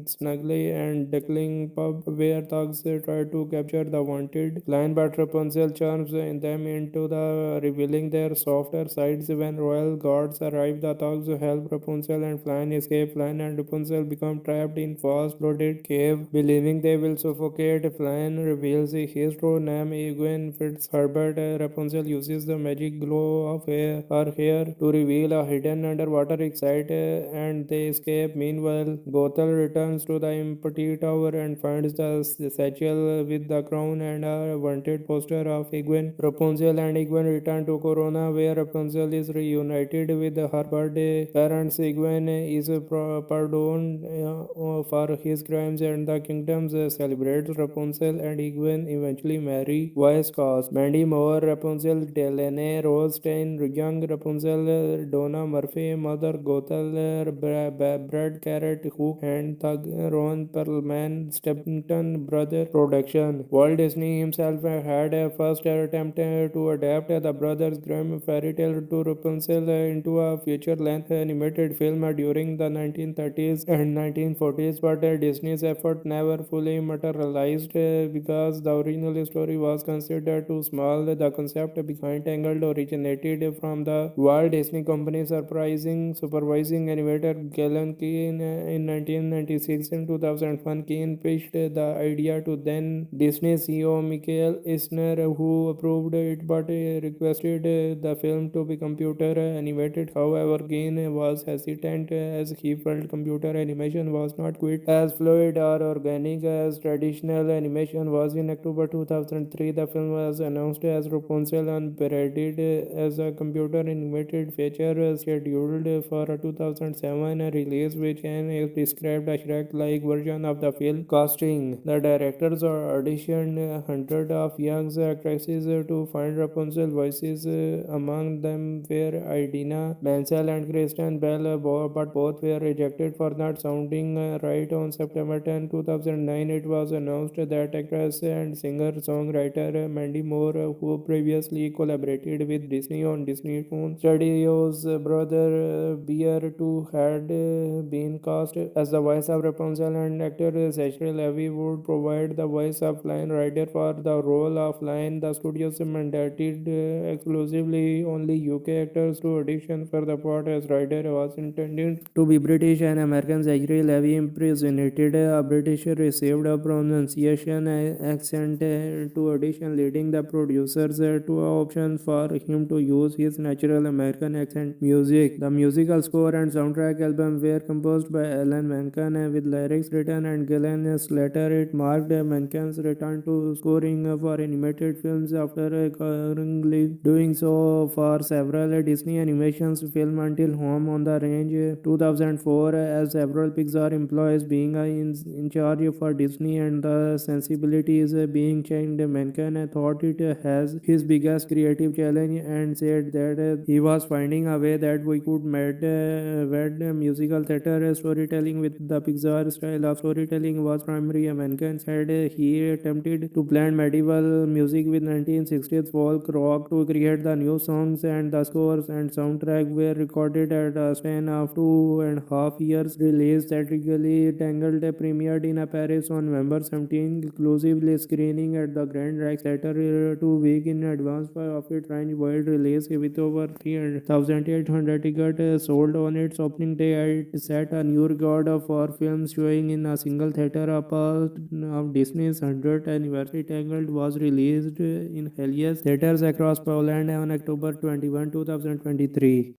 snuggly and duckling pub where thugs try to capture the wanted Flynn, but Rapunzel charms them into revealing their softer sides. When royal guards arrive, the thugs help Rapunzel and Flynn escape. Flynn and Rapunzel become trapped in fast-flooded cave, believing they will suffocate. Flynn reveals his true name, Egwene Fitzherbert. Rapunzel uses the magic glow of her hair to reveal a hidden underwater exit, and they escape. Meanwhile, Gothel returns to the empty tower and finds the satchel with the crown and a wanted poster of Egwene. Rapunzel and Egwene return to Corona, where Rapunzel is reunited with her birthday parents. Egwene is pardoned for his crimes, and the kingdoms celebrates. Rapunzel and Egwene eventually marry. Voice cast: Mandy Moore, Rapunzel; Delaney Rothstein, young Rapunzel; Donna Murphy, mother; Gothel; Brad Garrett, Hook and Thug; Ron Perlman, Steppenton brother. Production: Walt Disney himself had a first attempt to adapt the Brothers Grimm fairy tale to Rapunzel into a feature feature-length animated film during the 1930s and 1940s, but Disney's effort never fully materialized because the original story was considered too small. The concept behind Tangled originated from the Walt Disney Company supervising animator Glen Keane in 1996. In 2001, Keane pitched the idea to then Disney CEO Kiel, who approved it but requested the film to be computer animated. However, Keane was hesitant as he felt computer animation was not quite as fluid or organic as traditional animation was. In October 2003, the film was announced as Rapunzel and paraded as a computer animated feature scheduled for a 2007 release, which can described a Shrek-like version of the film. Casting: the directors auditioned hundreds of young actresses to find Rapunzel voices. Among them were Idina Menzel and Kristen Bell, but both were rejected for not sounding right. On September 10, 2009, it was announced that actress and singer-songwriter Mandy Moore, who previously collaborated with Disney on Disney Toon Studios' brother Bear 2, had been cast as the voice of Rapunzel, and actor Zachary Levi would provide the voice of Flynn Rider. For the role of Flynn, the studios mandated exclusively only UK actors to audition for the part, as Rider was intended to be British and American. Zachary Levi impersonated a British, received a pronunciation accent to audition, leading the producers to option for him to use his natural American accent. Music: the musical score and soundtrack album were composed by Alan Menken with lyrics written and Glenn Slater. It marked Menken's return to scoring for animated films after currently doing so for several Disney animations films until Home on the Range 2004. As several Pixar employees being in charge for Disney and the sensibilities being changed, Menken thought it has his biggest creative challenge and said that he was finding a way that we could wed musical theater storytelling with the Pixar style of storytelling was primary. Menken said he attempted to blend medieval music with 1960s folk rock to create the new songs, and the scores and soundtrack were recorded at a span of 2.5 years. Release theatrically, Tangled premiered in Paris on November 17, exclusively screening at the Grand Rex Theatre 2 weeks in advance of its worldwide release, with over 3,800 tickets sold on its opening day. It set a new record for films showing in a single theater. A part of Disney's 100th anniversary, Tangled was released in Helios theaters across Poland on October 21, 2023.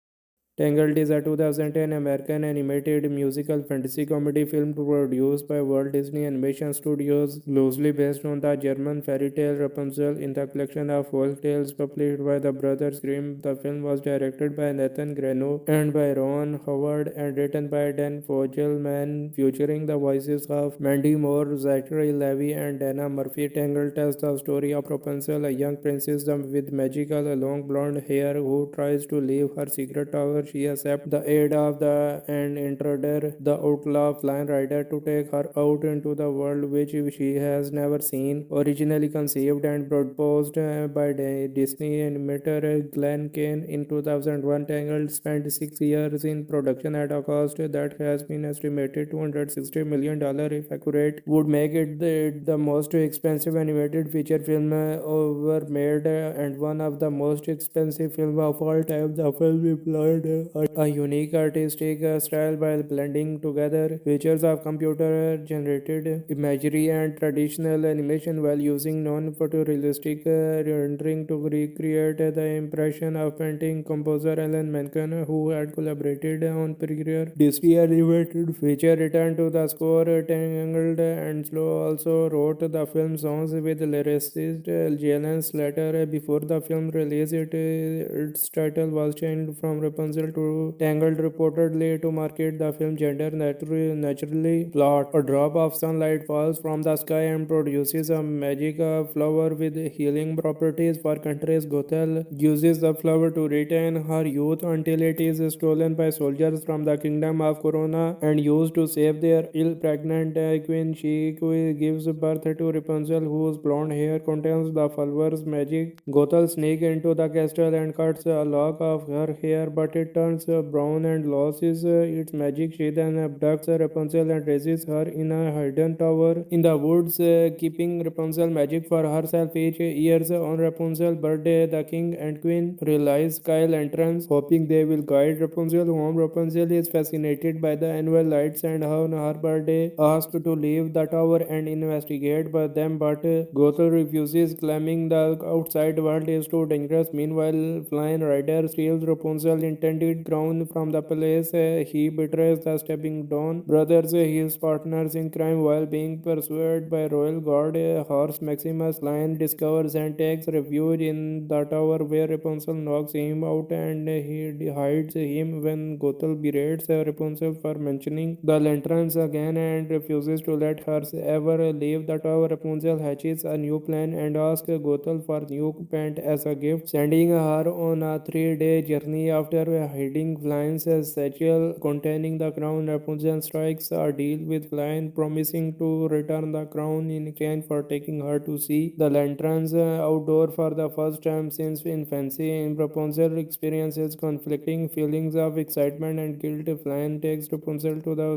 Tangled is a 2010 American animated musical fantasy comedy film produced by Walt Disney Animation Studios, loosely based on the German fairy tale Rapunzel in the collection of folk tales published by the Brothers Grimm. The film was directed by Nathan Greno and by Ron Howard and written by Dan Fogelman, featuring the voices of Mandy Moore, Zachary Levi, and Donna Murphy. Tangled tells the story of Rapunzel, a young princess with magical long blonde hair who tries to leave her secret tower. She accepts the aid of an intruder, the outlaw Flynn Rider, to take her out into the world which she has never seen. Originally conceived and proposed by Disney animator Glen Keane in 2001, Tangled spent 6 years in production at a cost that has been estimated $260 million. If accurate, would make it the most expensive animated feature film ever made and one of the most expensive films of all time. The film employed a unique artistic style by blending together features of computer generated imagery and traditional animation while using non-photorealistic rendering to recreate the impression of painting. Composer Alan Menken, who had collaborated on prior Disney animated feature, returned to the score. Tangled and Slow also wrote the film songs with lyricist Glen Slater. Before the film release, its title was changed from Rapunzel to Tangled, reportedly to market the film gender naturally. Plot: a drop of sunlight falls from the sky and produces a magic flower with healing properties. For contrast, Gothel uses the flower to retain her youth until it is stolen by soldiers from the kingdom of Corona and used to save their ill pregnant queen. She gives birth to Rapunzel, whose blonde hair contains the flower's magic. Gothel sneaks into the castle and cuts a lock of her hair, but it it turns brown and loses its magic. She then abducts Rapunzel and raises her in a hidden tower in the woods, keeping Rapunzel magic for herself. Each year on Rapunzel's birthday, the king and queen realize Kyle entrance, hoping they will guide Rapunzel home. Rapunzel is fascinated by the annual lights and on her birthday asks to leave the tower and investigate but Gothel refuses, claiming the outside world is too dangerous. Meanwhile, Flynn Rider steals Rapunzel's intended crown from the palace. He betrays the stepping Dawn brothers, his partners in crime, while being pursued by royal guard. Horse Maximus Lion discovers and takes refuge in the tower where Rapunzel knocks him out and he hides him when Gothel berates Rapunzel for mentioning the lanterns again and refuses to let her ever leave the tower. Rapunzel hatches a new plan and asks Gothel for new paint as a gift, sending her on a 3-day journey. After hiding Flynn's satchel containing the crown, Rapunzel strikes a deal with Flynn, promising to return the crown in exchange for taking her to see the lanterns outdoor for the first time since infancy. In Rapunzel experiences conflicting feelings of excitement and guilt. Flynn takes Rapunzel to the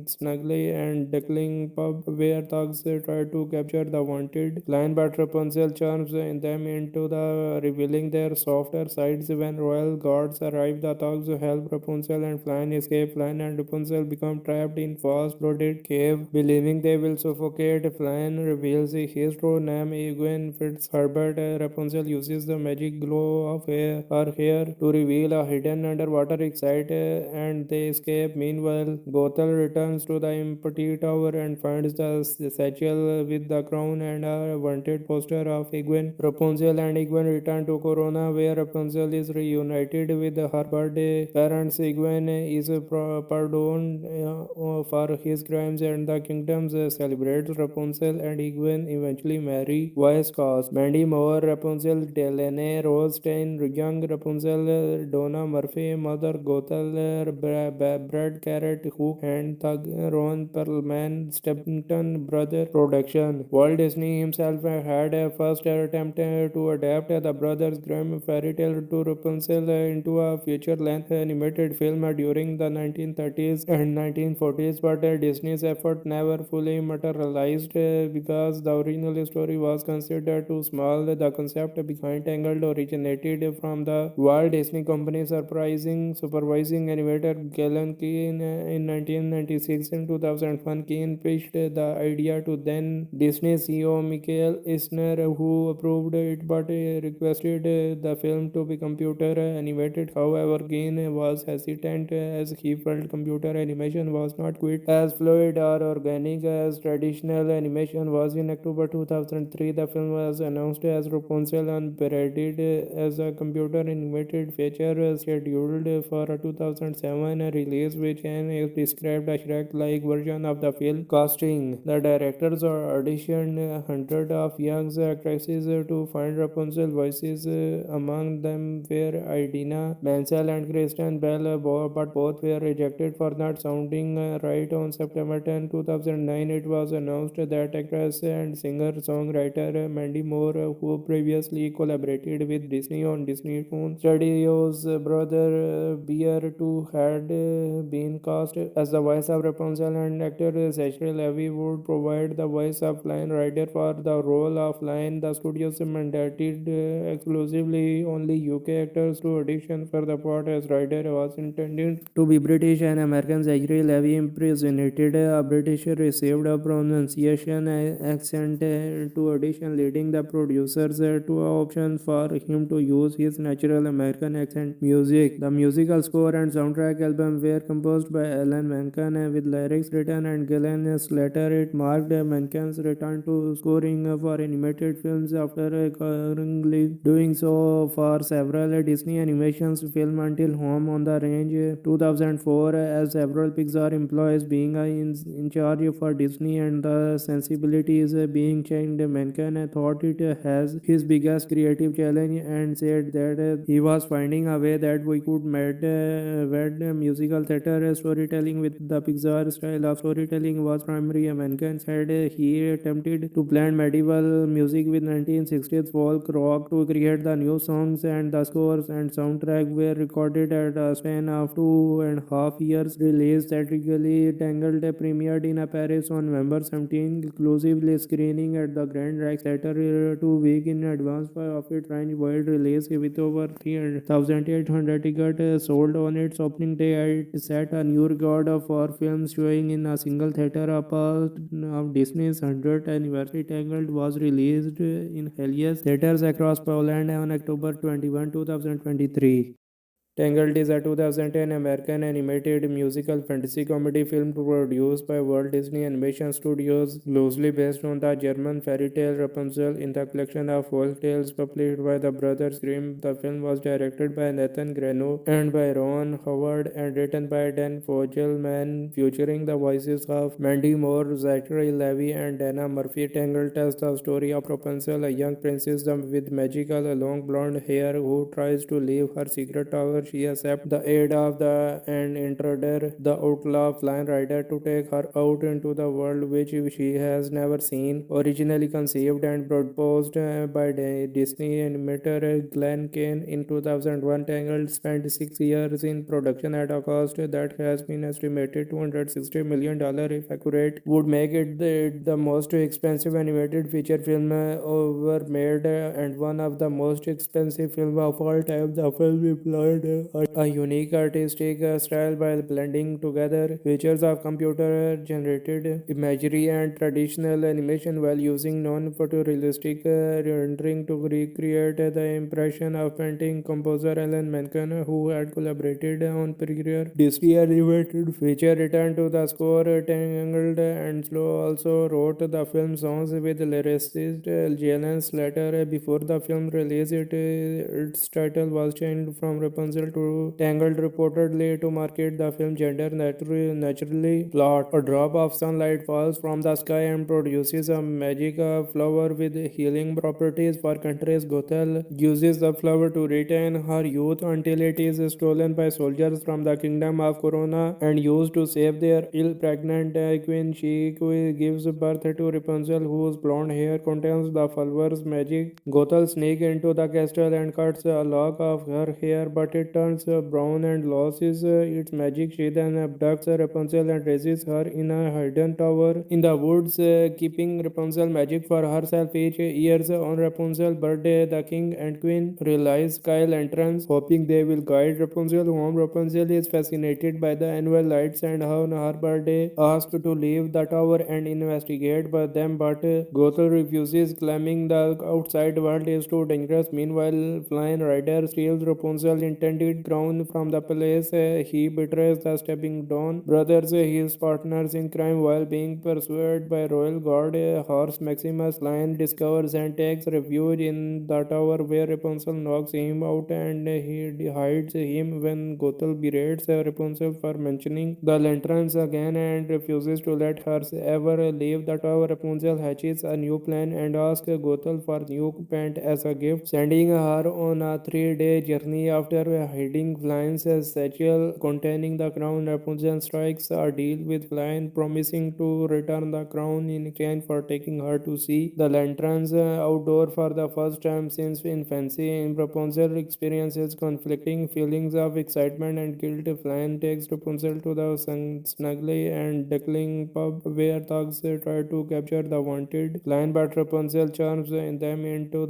snuggly and duckling pub where thugs try to capture the wanted Flynn, but Rapunzel charms them into the revealing their softer sides. When royal guards arrive, the thugs help Rapunzel and Flynn escape. Flynn and Rapunzel become trapped in fast-flooded cave, believing they will suffocate. Flynn reveals his true name, Eugene Fitzherbert. Rapunzel uses the magic glow of her hair to reveal a hidden underwater exit, and they escape. Meanwhile, Gothel returns to the empty tower and finds the satchel with the crown and a wanted poster of Egwene. Rapunzel and Egwene return to Corona, where Rapunzel is reunited with her birthday parents. Egwene is pardoned for his crimes, and the kingdom celebrates. Rapunzel and Egwene eventually marry. Voice cast: Mandy Moore, Rapunzel; Delaney Rothstein, young Rapunzel; Donna Murphy, Mother Gothel; Brad Garrett, Hook and Thug; Ron Perlman, Stepton Brother. Production: Walt Disney himself had a first attempt to adapt the Brothers Grimm fairy tale to Rapunzel into a feature-length animated film during the 1930s and 1940s, but Disney's effort never fully materialized because the original story was considered too small. The concept behind Tangled originated from the Walt Disney Company supervising animator Glen Keane in 1996. In 2001, Keane pitched the idea to then Disney CEO Kiel, who approved it but requested the film to be computer animated. However, Keane was hesitant as he felt computer animation was not quite as fluid or organic as traditional animation was. In October 2003, the film was announced as Rapunzel and paraded as a computer animated feature scheduled for a 2007 release, which can describe a Shrek-like version of the film. Casting: the directors auditioned hundreds of young actresses to find Rapunzel voices. Among them were Idina Menzel and Kristen Bell, but both were rejected for not sounding right. On September 10, 2009, it was announced that actress and singer-songwriter Mandy Moore, who previously collaborated with Disney on Disney Toon Studios' Brother Bear 2, had been cast as the voice of Rapunzel, and actor Zachary Levi would provide the voice of Flynn Rider. For the role of Flynn, the studios mandated exclusively only UK actors to audition for the part, as Rider was intended to be British and American. Zachary Levi impersonated a British, received a pronunciation accent to audition, leading the producers to option for him to use his natural American accent. Music: the musical score and soundtrack album were composed by Alan Menken with lyrics written and Glenn Slater. It marked Menken's return to scoring for animated films after currently doing so for several Disney animations films until Home on the Range 2004. As several Pixar employees being in charge for Disney and the sensibilities being changed, Menken thought it has his biggest creative challenge and said that he was finding a way that we could wed musical theater storytelling with the Pixar style of storytelling was primary. Menken said he attempted to blend medieval music with 1960s folk rock to create the new songs, and the scores and soundtrack were recorded recorded at a span of 2.5 years. Release theatrically, Tangled premiered in Paris on November 17, exclusively screening at the Grand Rex Theatre 2 weeks in advance of its worldwide release, with over 3,800 tickets sold on its opening day. It set a new record for films showing in a single theater. A part of Disney's 100th anniversary, Tangled was released in Helios theaters across Poland on October 21, 2023. Tangled is a 2010 American animated musical fantasy comedy film produced by Walt Disney Animation Studios, loosely based on the German fairy tale Rapunzel in the collection of folk tales published by the Brothers Grimm. The film was directed by Nathan Greno and by Ron Howard and written by Dan Fogelman, featuring the voices of Mandy Moore, Zachary Levi, and Donna Murphy. Tangled tells the story of Rapunzel, a young princess with magical long blonde hair who tries to leave her secret tower. She accepts the aid of an intruder, the outlaw Flynn Rider, to take her out into the world which she has never seen. Originally conceived and proposed by Disney animator Glen Keane in 2001, Tangled spent 6 years in production at a cost that has been estimated $260 million. If accurate, would make it the most expensive animated feature film ever made and one of the most expensive films of all time. The film employed a unique artistic style by blending together features of computer generated imagery and traditional animation while using non-photorealistic rendering to recreate the impression of painting. Composer Alan Menken, who had collaborated on prior Disney animated feature, returned to the score. Tangled and Slow also wrote the film songs with lyricist Jalen Slater. Before the film release, its title was changed from Rapunzel to Tangled, reportedly to market the film gender naturally. Plot: a drop of sunlight falls from the sky and produces a magic flower with healing properties. For contrast, Gothel uses the flower to retain her youth until it is stolen by soldiers from the kingdom of Corona and used to save their ill-pregnant queen. She gives birth to Rapunzel, whose blonde hair contains the flower's magic. Gothel sneaks into the castle and cuts a lock of her hair, but it turns brown and loses its magic. She then abducts Rapunzel and raises her in a hidden tower in the woods, keeping Rapunzel magic for herself. Each year on Rapunzel's birthday, the king and queen realize Kiel entrance, hoping they will guide Rapunzel home. Rapunzel is fascinated by the annual lights and on her birthday asks to leave the tower and investigate but Gothel refuses, claiming the outside world is too dangerous. Meanwhile, Flynn Rider steals Rapunzel's intended crown from the palace. He betrays the stepping Dawn brothers, his partners in crime, while being pursued by royal guard. Horse Maximus Lion discovers and takes refuge in the tower, where Rapunzel knocks him out and he hides him when Gothel berates Rapunzel for mentioning the lanterns again and refuses to let her ever leave the tower. Rapunzel hatches a new plan and asks Gothel for new paint as a gift, sending her on a 3-day journey. After hiding Flynn's satchel containing the crown, Rapunzel strikes a deal with Flynn, promising to return the crown in exchange for taking her to see the lanterns outdoor for the first time since infancy. Rapunzel experiences conflicting feelings of excitement and guilt. Flynn takes Rapunzel to the Snuggly and Duckling pub where thugs try to capture the wanted Flynn, but Rapunzel charms them into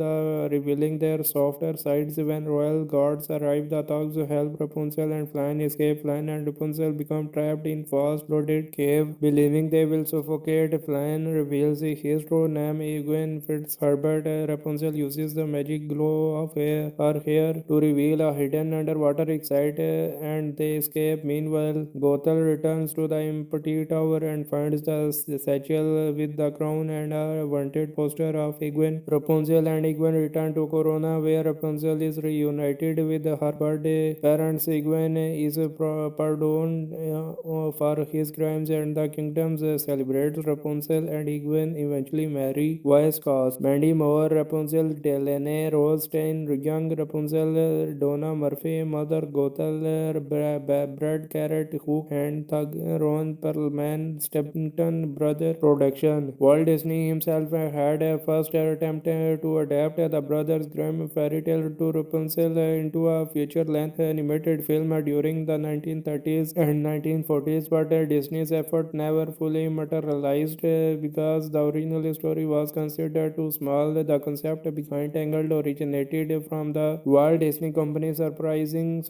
revealing their softer sides. When royal guards arrive, the thugs help Rapunzel and Flynn escape. Flynn and Rapunzel become trapped in fast-flooded cave, believing they will suffocate. Flynn reveals his true name, Eugene Fitzherbert. Rapunzel uses the magic glow of her hair to reveal a hidden underwater exit, and they escape. Meanwhile, Gothel returns to the empty tower and finds the satchel with the crown and a wanted poster of Egwene. Rapunzel and Egwene return to Corona, where Rapunzel is reunited with her birthday parents. Egwene is pardoned for his crimes, and the kingdom celebrates. Rapunzel and Egwene eventually marry. Voice cast: Mandy Moore, Rapunzel; Delaney Rothstein, young Rapunzel; Donna Murphy, mother; Gothel, Brad Garrett; Hook and Thug; Ron Perlman, Stepton brother. Production: Walt Disney himself had a first attempt to adapt the Brothers Grimm fairy tale to Rapunzel into a feature feature-length animated film during the 1930s and 1940s, but Disney's effort never fully materialized because the original story was considered too small. The concept behind Tangled originated from the Walt Disney Company supervising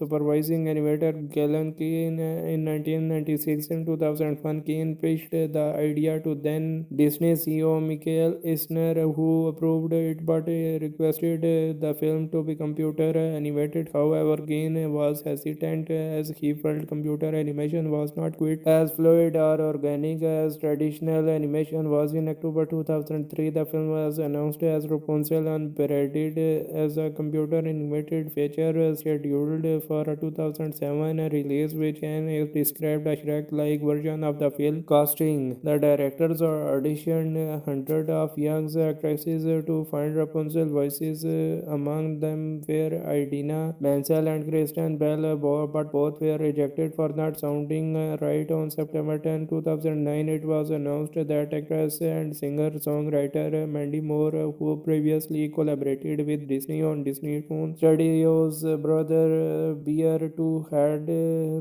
animator Glen Keane in 1996. In 2001, Keane pitched the idea to then Disney CEO Kiel, who approved it but requested the film to be computer animated. However, Keane was hesitant as he felt computer animation was not quite as fluid or organic as traditional animation was. In October 2003, the film was announced as Rapunzel and parodied as a computer animated feature scheduled for a 2007 release, which can described a Shrek-like version of the film. Casting: the directors auditioned hundreds of young actresses to find Rapunzel voices. Among them were Idina Menzel and Kristen Bell, but both were rejected for not sounding right. On September 10, 2009, it was announced that actress and singer-songwriter Mandy Moore, who previously collaborated with Disney on Disney Toon Studios' Brother Bear 2, had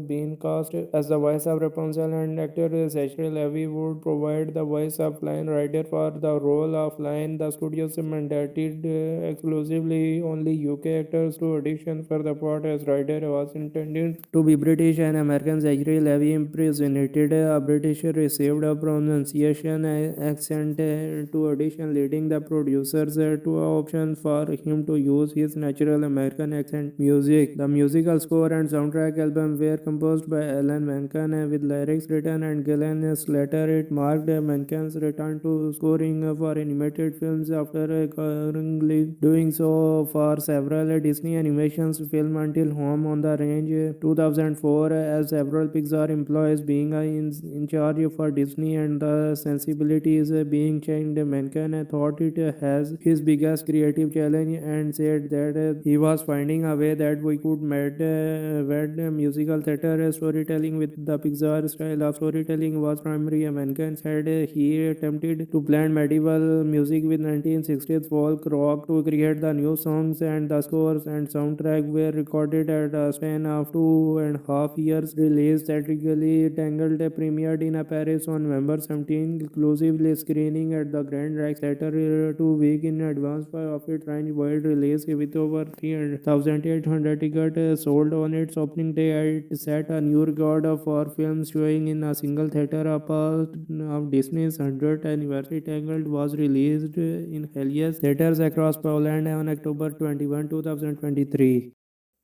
been cast as the voice of Rapunzel, and actor Zachary Levi would provide the voice of Flynn Rider. For the role of Flynn, the studios mandated exclusively only UK actors to audition for the part, as Rider was intended to be British and American. Zachary Levi impersonated a British, received a pronunciation accent to audition, leading the producers to an option for him to use his natural American accent. Music: the musical score and soundtrack album were composed by Alan Menken with lyrics written and Glenn Slater. It marked Menken's return to scoring for animated films after currently doing so for several Disney animations films until Home on the Range 2004. As several Pixar employees being in charge for Disney and the sensibilities being changed, Menken thought it has his biggest creative challenge and said that he was finding a way that we could wed musical theater storytelling with the Pixar style of storytelling was primary. Menken said he attempted to blend medieval music with 1960s folk rock to create the new songs, and the scores and soundtrack were recorded at a span of 2.5 years. Release theatrically, Tangled premiered in Paris on November 17, exclusively screening at the Grand Rex Theatre 2 weeks in advance of its wide release. With over 3,800 tickets sold on its opening day, it set a new record for films showing in a single theater. A part of Disney's 100th anniversary, Tangled was released in Helios theaters across Poland on October 21, 2023.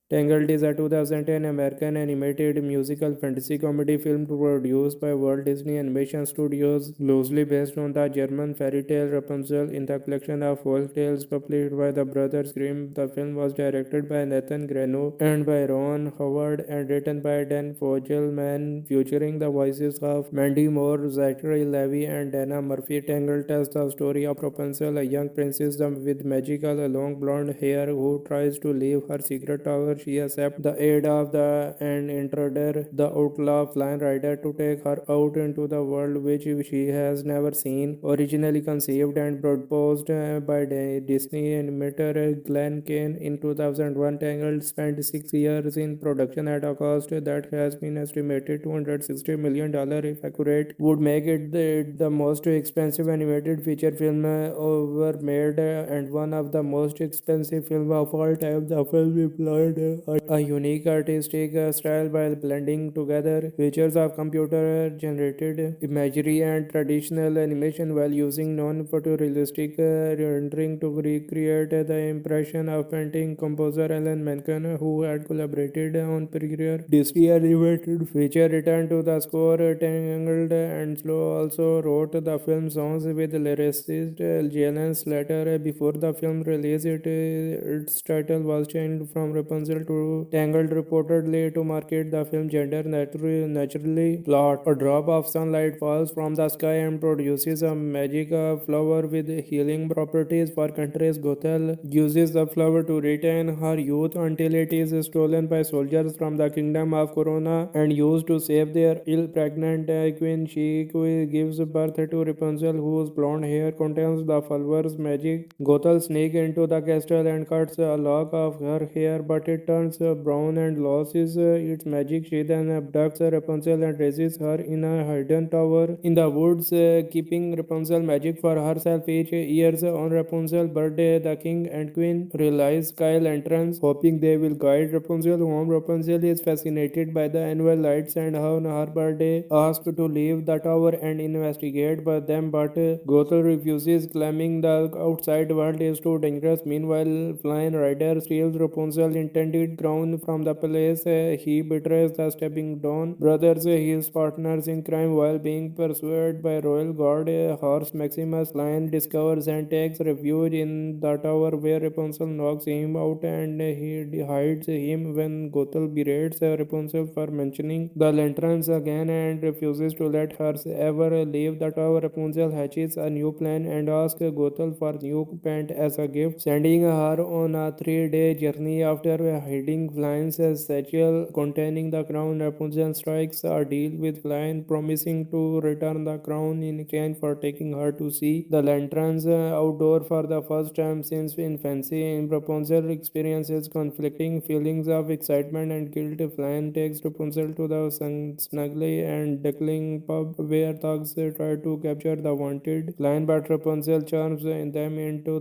Tangled is a 2010 American animated musical fantasy comedy film produced by Walt Disney Animation Studios, loosely based on the German fairy tale Rapunzel in the collection of folk tales published by the Brothers Grimm. The film was directed by Nathan Greno and by Ron Howard and written by Dan Fogelman, featuring the voices of Mandy Moore, Zachary Levi, and Donna Murphy. Tangled tells the story of Rapunzel, a young princess with magical long blonde hair who tries to leave her secret tower. She accepts the aid of an intruder, the outlaw Flynn Rider, to take her out into the world which she has never seen. Originally conceived and proposed by Disney animator Glen Keane in 2001, Tangled spent 6 years in production at a cost that has been estimated $260 million. If accurate, would make it the most expensive animated feature film ever made and one of the most expensive films of all time. The film employed a unique artistic style by blending together features of computer generated imagery and traditional animation while using non-photorealistic rendering to recreate the impression of painting. Composer Alan Menken, who had collaborated on prior Disney animated feature, returned to the score. Tangled and Slow also wrote the film songs with lyricist Glen Slater. Before the film release, its title was changed from Rapunzel to Tangled, reportedly to market the film gender naturally. Plot: a drop of sunlight falls from the sky and produces a magic flower with healing properties. For contrast, Gothel uses the flower to retain her youth until it is stolen by soldiers from the kingdom of Corona and used to save their ill pregnant queen. She gives birth to Rapunzel, whose blonde hair contains the flower's magic. Gothel sneaks into the castle and cuts a lock of her hair, but it turns brown and loses its magic. She then abducts Rapunzel and raises her in a hidden tower in the woods, keeping Rapunzel magic for herself. Each year on Rapunzel's birthday, the king and queen realize Kyle entrance, hoping they will guide Rapunzel home. Rapunzel is fascinated by the annual lights and on her birthday asks to leave the tower and investigate them, but Gothel refuses, claiming the outside world is too dangerous. Meanwhile, Flynn Rider steals Rapunzel's intended crown from the palace. He betrays the stepping Dawn brothers, his partners in crime, while being pursued by royal guard. Horse Maximus Lion discovers and takes refuge in the tower, where Rapunzel knocks him out and he hides him when Gothel berates Rapunzel for mentioning the lanterns again and refuses to let her ever leave the tower. Rapunzel hatches a new plan and asks Gothel for new pant as a gift, sending her on a 3-day journey. After hiding Flynn's satchel containing the crown, Rapunzel strikes a deal with Flynn, promising to return the crown in exchange for taking her to see the lanterns outdoor for the first time since infancy. Rapunzel experiences conflicting feelings of excitement and guilt. Flynn takes Rapunzel to the Snuggly and Duckling pub where thugs try to capture the wanted Flynn, but Rapunzel charms them into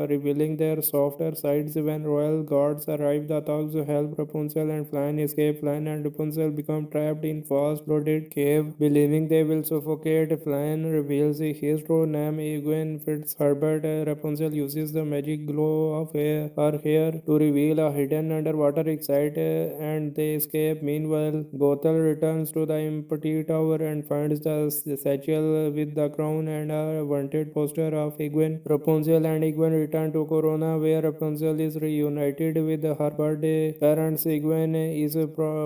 revealing their softer sides. When royal guards arrive, the thugs help Rapunzel and Flynn escape. Flynn and Rapunzel become trapped in fast-loaded cave, believing they will suffocate. Flynn reveals his true name, Egwene Fitzherbert. Rapunzel uses the magic glow of her hair to reveal a hidden underwater exit, and they escape. Meanwhile, Gothel returns to the empty tower and finds the satchel with the crown and a wanted poster of Egwene. Rapunzel and Egwene return to Corona, where Rapunzel is reunited with her birthday parents. Egwene is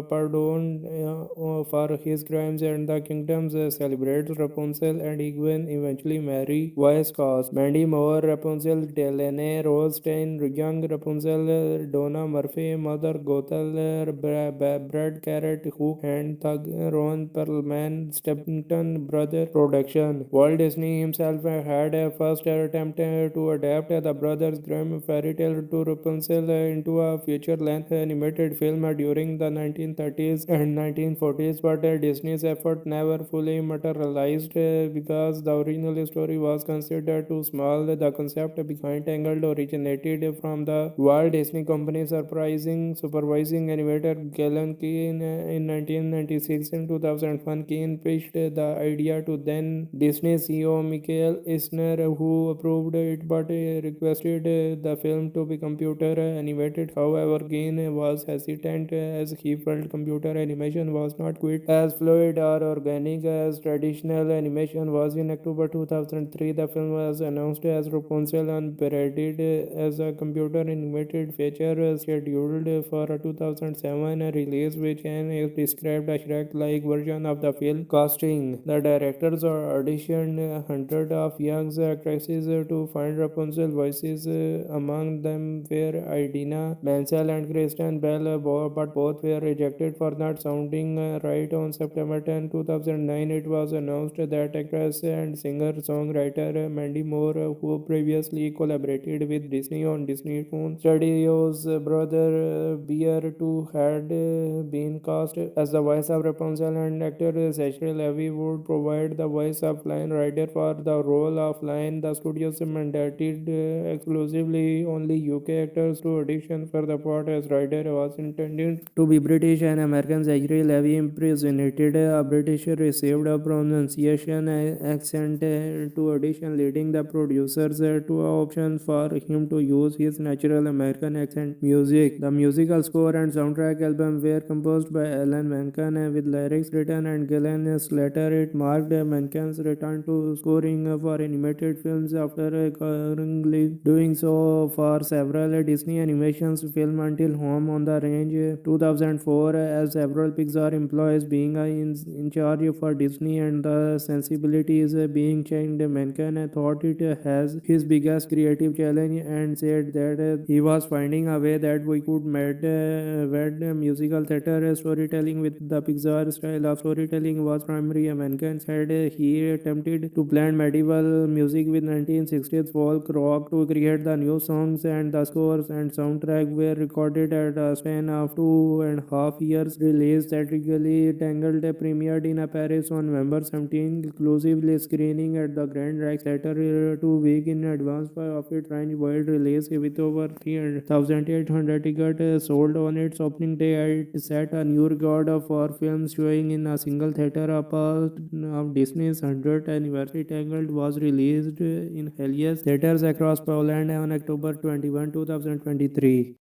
pardoned for his crimes, and the kingdoms celebrates. Rapunzel and Egwene eventually marry. Voice cast: Mandy Moore, Rapunzel, Delaney Rothstein, young Rapunzel, Donna Murphy, Mother Gothel, Brad Garrett, Hook and Thug, Ron Perlman, Steppenton Brother Production. Walt Disney himself had a first attempt to adapt the Brothers Grimm fairy tale to Rapunzel into a feature-length animated film during the 1930s and 1940s, but Disney's effort never fully materialized because the original story was considered too small. The concept behind Tangled originated from the Walt Disney Company supervising animator Glen Keane in 1996. In 2001, Keane pitched the idea to then Disney CEO Kiel, who approved it but requested the film to be computer animated. However, Keane was hesitant as he felt computer animation was not quite as fluid or organic as traditional animation was. In October 2003, the film was announced as Rapunzel and paraded as a computer animated feature scheduled for a 2007 release, which is described a Shrek-like version of the film. Casting: the directors auditioned hundreds of young actresses to find Rapunzel voices. Among them were Idina Menzel and Kristen Bell, but both were rejected for not sounding right. On September 10, 2009, it was announced that actress and singer-songwriter Mandy Moore, who previously collaborated with Disney on Disney Toon Studios' Brother Bear 2, had been cast as the voice of Rapunzel, and actor Zachary Levi would provide the voice of Flynn Rider. For the role of Flynn, the studios mandated exclusively only UK actors to audition for the part, as Rider was intended to be British and American. Zachary Levi impersonated a British, received a pronunciation accent to audition, leading the producers to an option for him to use his natural American accent. Music: the musical score and soundtrack album were composed by Alan Menken with lyrics written and Glenn Slater. It marked Menken's return to scoring for animated films after currently doing so for several Disney animations films until Home on the Range 2004. As several Pixar employees being in charge for Disney and the sensibilities being changed, Menken thought it has his biggest creative challenge and said that he was finding a way that we could wed musical theater storytelling with the Pixar style of storytelling was primary. Menken said he attempted to blend medieval music with 1960s folk rock to create the new songs, and the scores and soundtrack were recorded recorded at a span of 2.5 years. Release theatrically, Tangled premiered in Paris on November 17, exclusively screening at the Grand Rex Theatre 2 weeks in advance of its worldwide release, with over 3,800 tickets sold on its opening day. It set a new record for films showing in a single theater. A part of Disney's 100th anniversary, Tangled was released in Helios theaters across Poland on October 21, 2023.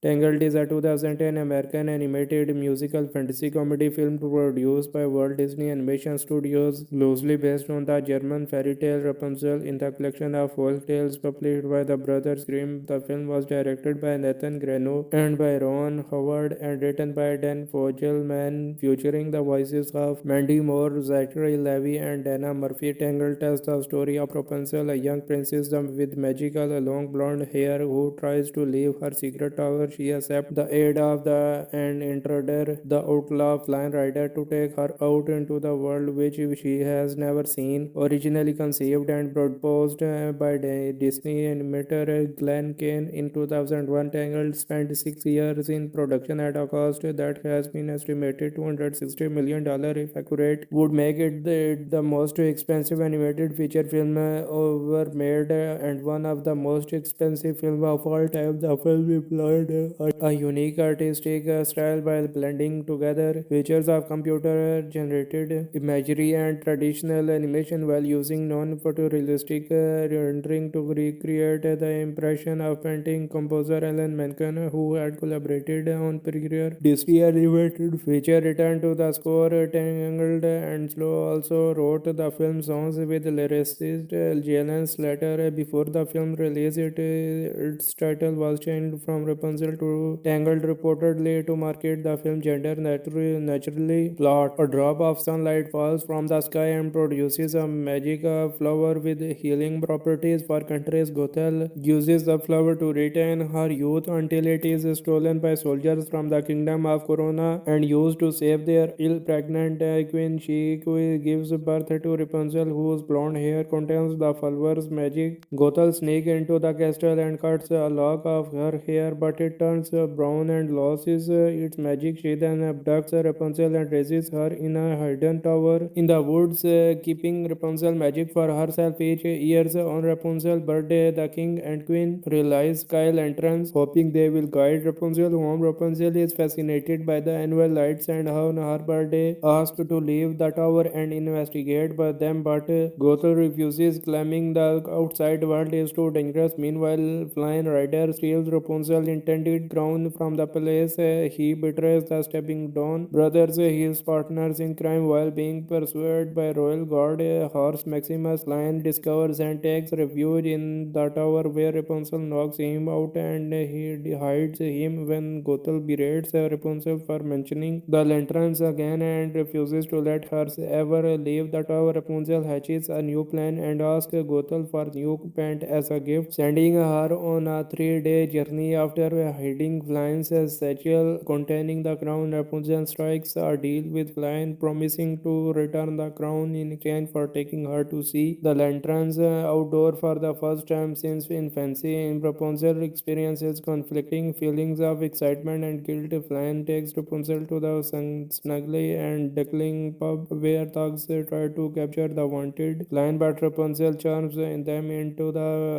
Tangled is a 2010 American animated musical fantasy comedy film produced by Walt Disney Animation Studios, loosely based on the German fairy tale Rapunzel in the collection of folk tales published by the Brothers Grimm. The film was directed by Nathan Greno and by Ron Howard and written by Dan Fogelman, featuring the voices of Mandy Moore, Zachary Levi, and Donna Murphy. Tangled tells the story of Rapunzel, a young princess with magical long blonde hair who tries to leave her secret tower. She accepts the aid of an intruder, the outlaw Flynn Rider, to take her out into the world which she has never seen. Originally conceived and proposed by Disney animator Glen Keane in 2001, Tangled spent 6 years in production at a cost that has been estimated $260 million. If accurate, would make it the most expensive animated feature film ever made and one of the most expensive films of all time. The film employed a unique artistic style by blending together features of computer generated imagery and traditional animation while using non-photorealistic rendering to recreate the impression of painting composer Alan Menken, who had collaborated on prior Disney animated feature. Returned to the score. Tangled and Slow also wrote the film songs with lyricist Jalen Slater. Before the film release, its title was changed from Rapunzel to Tangled, reportedly to market the film gender naturally. Plot: a drop of sunlight falls from the sky and produces a magic flower with healing properties. For contrast, Gothel uses the flower to retain her youth until it is stolen by soldiers from the kingdom of Corona and used to save their ill pregnant queen. She gives birth to Rapunzel, whose blonde hair contains the flower's magic. Gothel sneaks into the castle and cuts a lock of her hair, but it turns brown and loses its magic. She then abducts Rapunzel and raises her in a hidden tower in the woods, keeping Rapunzel magic for herself. Each year on Rapunzel's birthday, the king and queen realize Kyle entrance, hoping they will guide Rapunzel home. Rapunzel is fascinated by the annual lights and on her birthday asks to leave the tower and investigate by them, but Gothel refuses, claiming the outside world is too dangerous. Meanwhile, Flynn Rider steals Rapunzel's intended crown from the palace. He betrays the Stepping Stone brothers, his partners in crime, while being pursued by royal guard. Horse Maximus Lion discovers and takes refuge in the tower, where Rapunzel knocks him out and he hides him when Gothel berates Rapunzel for mentioning the lanterns again and refuses to let her ever leave the tower. Rapunzel hatches a new plan and asks Gothel for new paint as a gift, sending her on a 3-day journey. After hiding Flynn's satchel containing the crown, Rapunzel strikes a deal with Flynn, promising to return the crown in exchange for taking her to see the lanterns outdoor for the first time since infancy. Rapunzel experiences conflicting feelings of excitement and guilt. Flynn takes Rapunzel to the Snuggly and Duckling pub, where thugs try to capture the wanted Flynn, but Rapunzel charms them into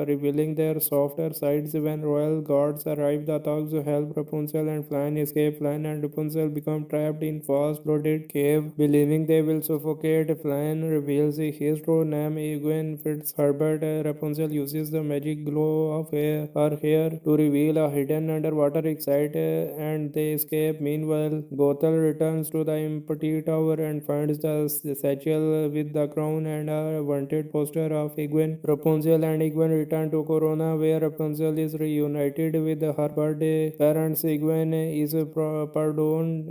revealing their softer sides. When royal guards arrive, the thugs help Rapunzel and Flynn escape. Flynn and Rapunzel become trapped in fast-flooded cave, believing they will suffocate. Flynn reveals his true name, Eugene Fitzherbert. Rapunzel uses the magic glow of her hair to reveal a hidden underwater exit, and they escape. Meanwhile, Gothel returns to the empty tower and finds the satchel with the crown and a wanted poster of Egwene. Rapunzel and Egwene return to Corona, where Rapunzel is reunited with her birthday parents. Egwene is pardoned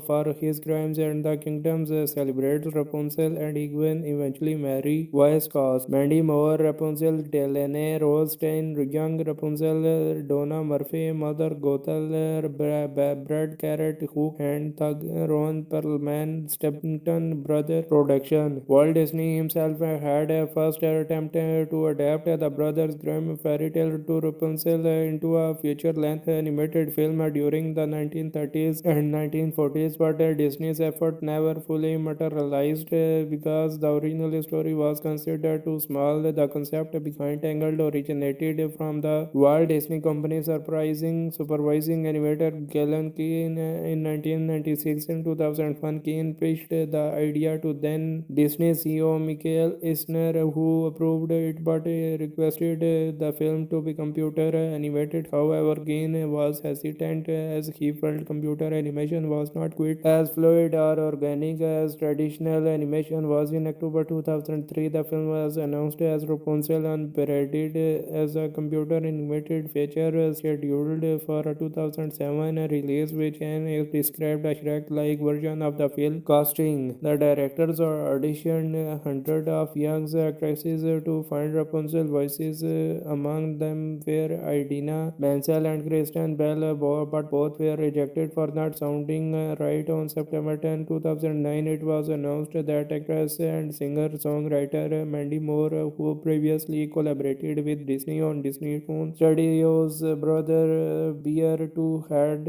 for his crimes, and the kingdom celebrates. Rapunzel and Egwene eventually marry. Voice cast: Mandy Moore, Rapunzel; Delaney Rothstein, young Rapunzel; Donna Murphy, Mother Gothel; Brad Garrett, Hook and Thug; Ron Perlman, Steppenton brother. Production: Walt Disney himself had a first attempt to adapt the Brothers Grimm fairy tale to Rapunzel into a feature feature-length animated film during the 1930s and 1940s, but Disney's effort never fully materialized because the original story was considered too small. The concept behind Tangled originated from the Walt Disney Company supervising animator Glen Keane in 1996. In 2001, Keane pitched the idea to then Disney CEO Michael Eisner, who approved it but requested the film to be computer animated. However, Keane was hesitant as he felt computer animation was not quite as fluid or organic as traditional animation was. In October 2003, the film was announced as Rapunzel and parodied as a computer animated feature scheduled for a 2007 release, which is described a Shrek-like version of the film. Casting: the directors auditioned hundreds of young actresses to find Rapunzel voices. Among them were Idina Menzel and Kristen Bell, but both were rejected for not sounding right. On September 10, 2009, it was announced that actress and singer-songwriter Mandy Moore, who previously collaborated with Disney on Disney Studios' Brother Bear 2, had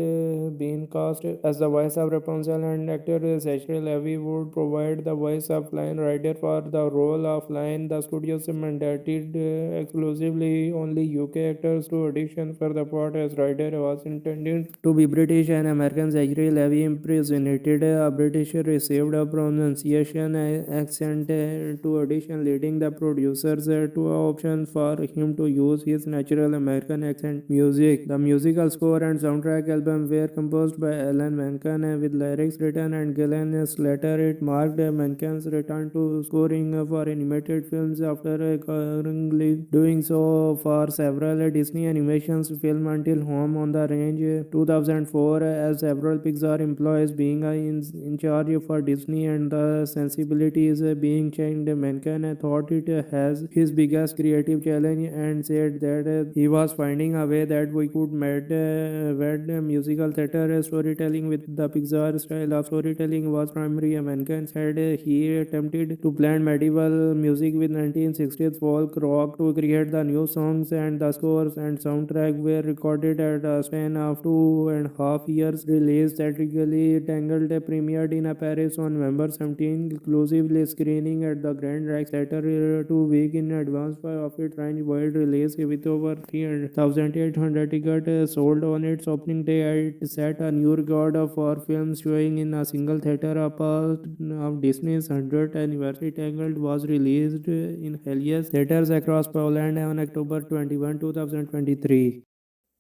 been cast as the voice of Rapunzel, and actor Zachary Levi would provide the voice of Flynn Rider. For the role of Flynn, the studios mandated exclusively only UK actors to audition for the part, as Rider was intended to be British and American. Zachary Levi impersonated a British, received a pronunciation accent to audition, leading the producers to an option for him to use his natural American accent. Music: the musical score and soundtrack album were composed by Alan Menken with lyrics written and Glenn Slater. It marked Menken's return to scoring for animated films after currently doing so for several Disney animations films until Home on the Range 2004. As several Pixar employees being in charge for Disney and the sensibilities being changed, Menken thought it has his biggest creative challenge and said that he was finding a way that we could wed musical theater storytelling with the Pixar style of storytelling was primary. Menken said he attempted to blend medieval music with 1960s folk rock to create the new songs, and the scores and soundtrack were recorded at a span of 2.5 years. Release theatrically, Tangled premiered in Paris on November 17, exclusively screening at the Grand Rex Theatre 2 weeks in advance of its wide release, with over 3,800 tickets sold on its opening day. It set a new record for films showing in a single theater. A part of Disney's 100th anniversary, Tangled was released in Helios theaters across Poland on October 21, 2023.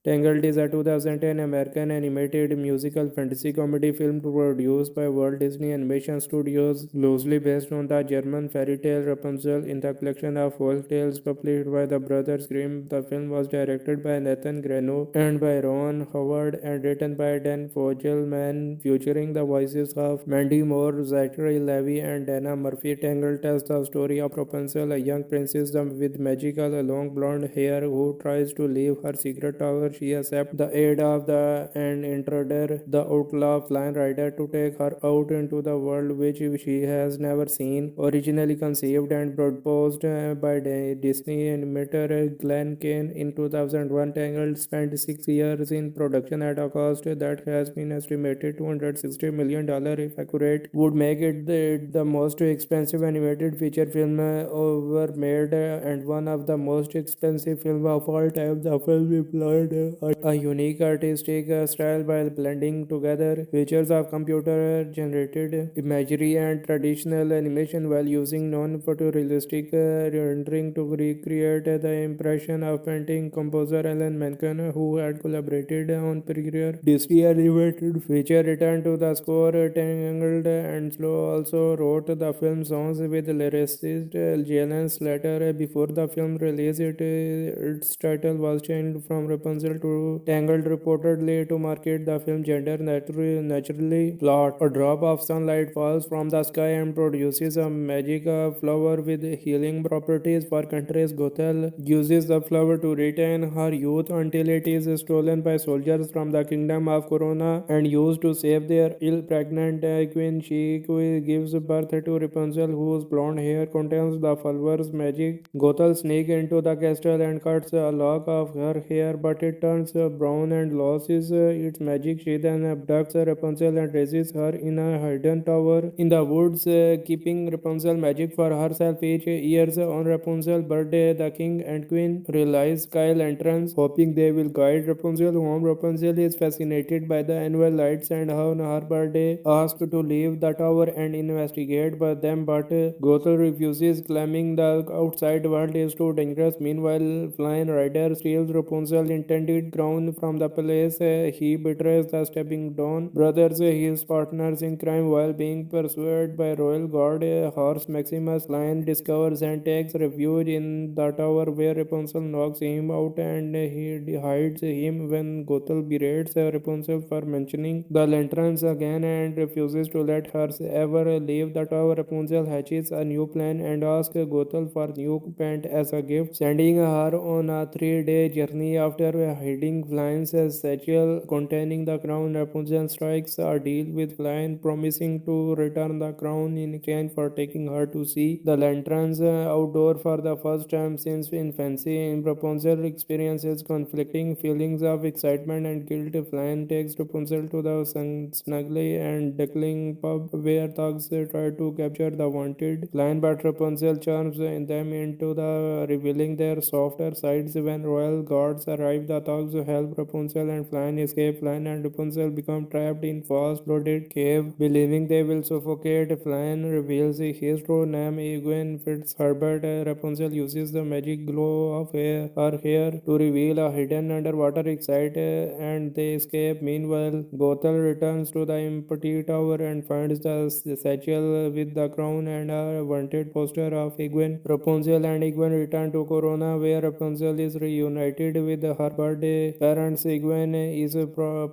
Tangled is a 2010 American animated musical fantasy comedy film produced by Walt Disney Animation Studios, loosely based on the German fairy tale Rapunzel in the collection of folk tales published by the Brothers Grimm. The film was directed by Nathan Greno and by Ron Howard and written by Dan Fogelman, featuring the voices of Mandy Moore, Zachary Levi, and Donna Murphy. Tangled tells the story of Rapunzel, a young princess with magical long blonde hair who tries to leave her secret tower. She accepts the aid of an intruder, the outlaw Flynn Rider, to take her out into the world which she has never seen. Originally conceived and proposed by Disney animator Glen Keane in 2001, Tangled spent 6 years in production at a cost that has been estimated $260 million. If accurate, would make it the most expensive animated feature film ever made and one of the most expensive films of all time. The film employed a unique artistic style by blending together features of computer generated imagery and traditional animation while using non-photorealistic rendering to recreate the impression of painting. Composer Alan Menken, who had collaborated on prior Disney animated feature, returned to the score. Tangled and Slow also wrote the film songs with lyricist Glen Slater. Before the film release, its title was changed from Rapunzel to Tangled, reportedly to market the film gender naturally. Plot: a drop of sunlight falls from the sky and produces a magic flower with healing properties. For contrast, Gothel uses the flower to retain her youth until it is stolen by soldiers from the kingdom of Corona and used to save their ill pregnant queen. She gives birth to Rapunzel, whose blonde hair contains the flower's magic. Gothel sneaks into the castle and cuts a lock of her hair, but it it turns brown and loses its magic. She then abducts Rapunzel and raises her in a hidden tower in the woods, keeping Rapunzel magic for herself. Each year on Rapunzel's birthday, the king and queen realize Kyle entrance, hoping they will guide Rapunzel home. Rapunzel is fascinated by the annual lights and on her birthday asks to leave the tower and investigate but them, but Gothel refuses, claiming the outside world is too dangerous. Meanwhile, Flynn Rider steals Rapunzel's intended crown from the palace. He betrays the stepping down brothers, his partners in crime, while being pursued by royal guard. Horse Maximus Lion discovers and takes refuge in the tower where Rapunzel knocks him out and he hides him when Gothel berates Rapunzel for mentioning the lanterns again and refuses to let her ever leave the tower. Rapunzel hatches a new plan and asks Gothel for new paint as a gift, sending her on a 3-day journey. After hiding Flynn's satchel containing the crown, Rapunzel strikes a deal with Flynn, promising to return the crown in exchange for taking her to see the lanterns outdoor for the first time since infancy. Rapunzel experiences conflicting feelings of excitement and guilt. Flynn takes Rapunzel to the snuggly and duckling pub where thugs try to capture the wanted Flynn, but Rapunzel charms them into the revealing their softer sides. When royal guards arrive, the thugs help Rapunzel and Flynn escape. Flynn and Rapunzel become trapped in fast-loaded cave, believing they will suffocate. Flynn reveals his true name, Egwene Fitzherbert. Rapunzel uses the magic glow of her hair to reveal a hidden underwater exit, and they escape. Meanwhile, Gothel returns to the empty tower and finds the satchel with the crown and a wanted poster of Egwene. Rapunzel and Egwene return to Corona, where Rapunzel is reunited with her birthday parents. Egwene is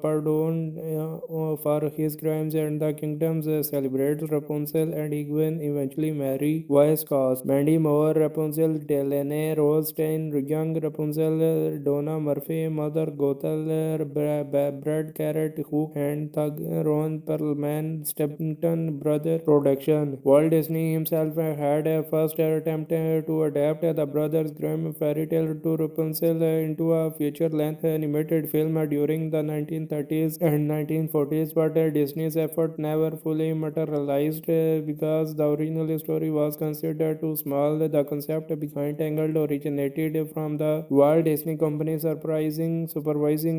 pardoned for his crimes, and the kingdoms celebrates. Rapunzel and Egwene eventually marry. Voice cast: Mandy Moore, Rapunzel, Delaney Rothstein, young Rapunzel, Donna Murphy, Mother Gothel, Brad Garrett, Hook and Thug, Ron Perlman, Stepton Brother Production. Walt Disney himself had a first attempt to adapt the Brothers Grimm fairy tale to Rapunzel into a feature-length animated film during the 1930s and 1940s, but Disney's effort never fully materialized because the original story was considered too small. The concept behind Tangled originated from the Walt Disney Company supervising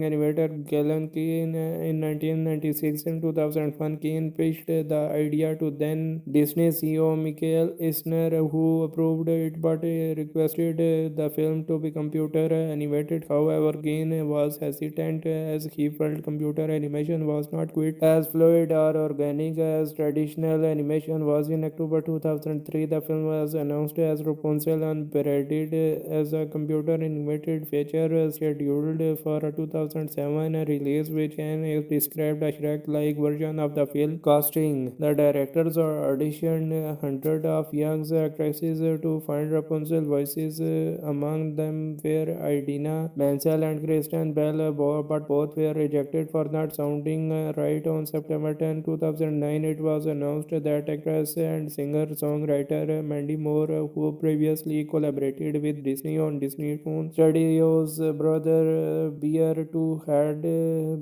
animator Glen Keane in 1996. In 2001, Keane pitched the idea to then Disney CEO Michael Eisner, who approved it but requested the film to be computer animated. However, Keane was hesitant as he felt computer animation was not quite as fluid or organic as traditional animation was. In October 2003, the film was announced as Rapunzel and paraded as a computer animated feature scheduled for a 2007 release, which is described as Shrek-like version of the film. Casting: the directors auditioned hundreds of young actresses to find Rapunzel voices. Among them were Idina Menzel and Kristen Bell, but both were rejected for not sounding right. On September 10, 2009, it was announced that actress and singer-songwriter Mandy Moore, who previously collaborated with Disney on Disney Studios' Brother Bear 2, had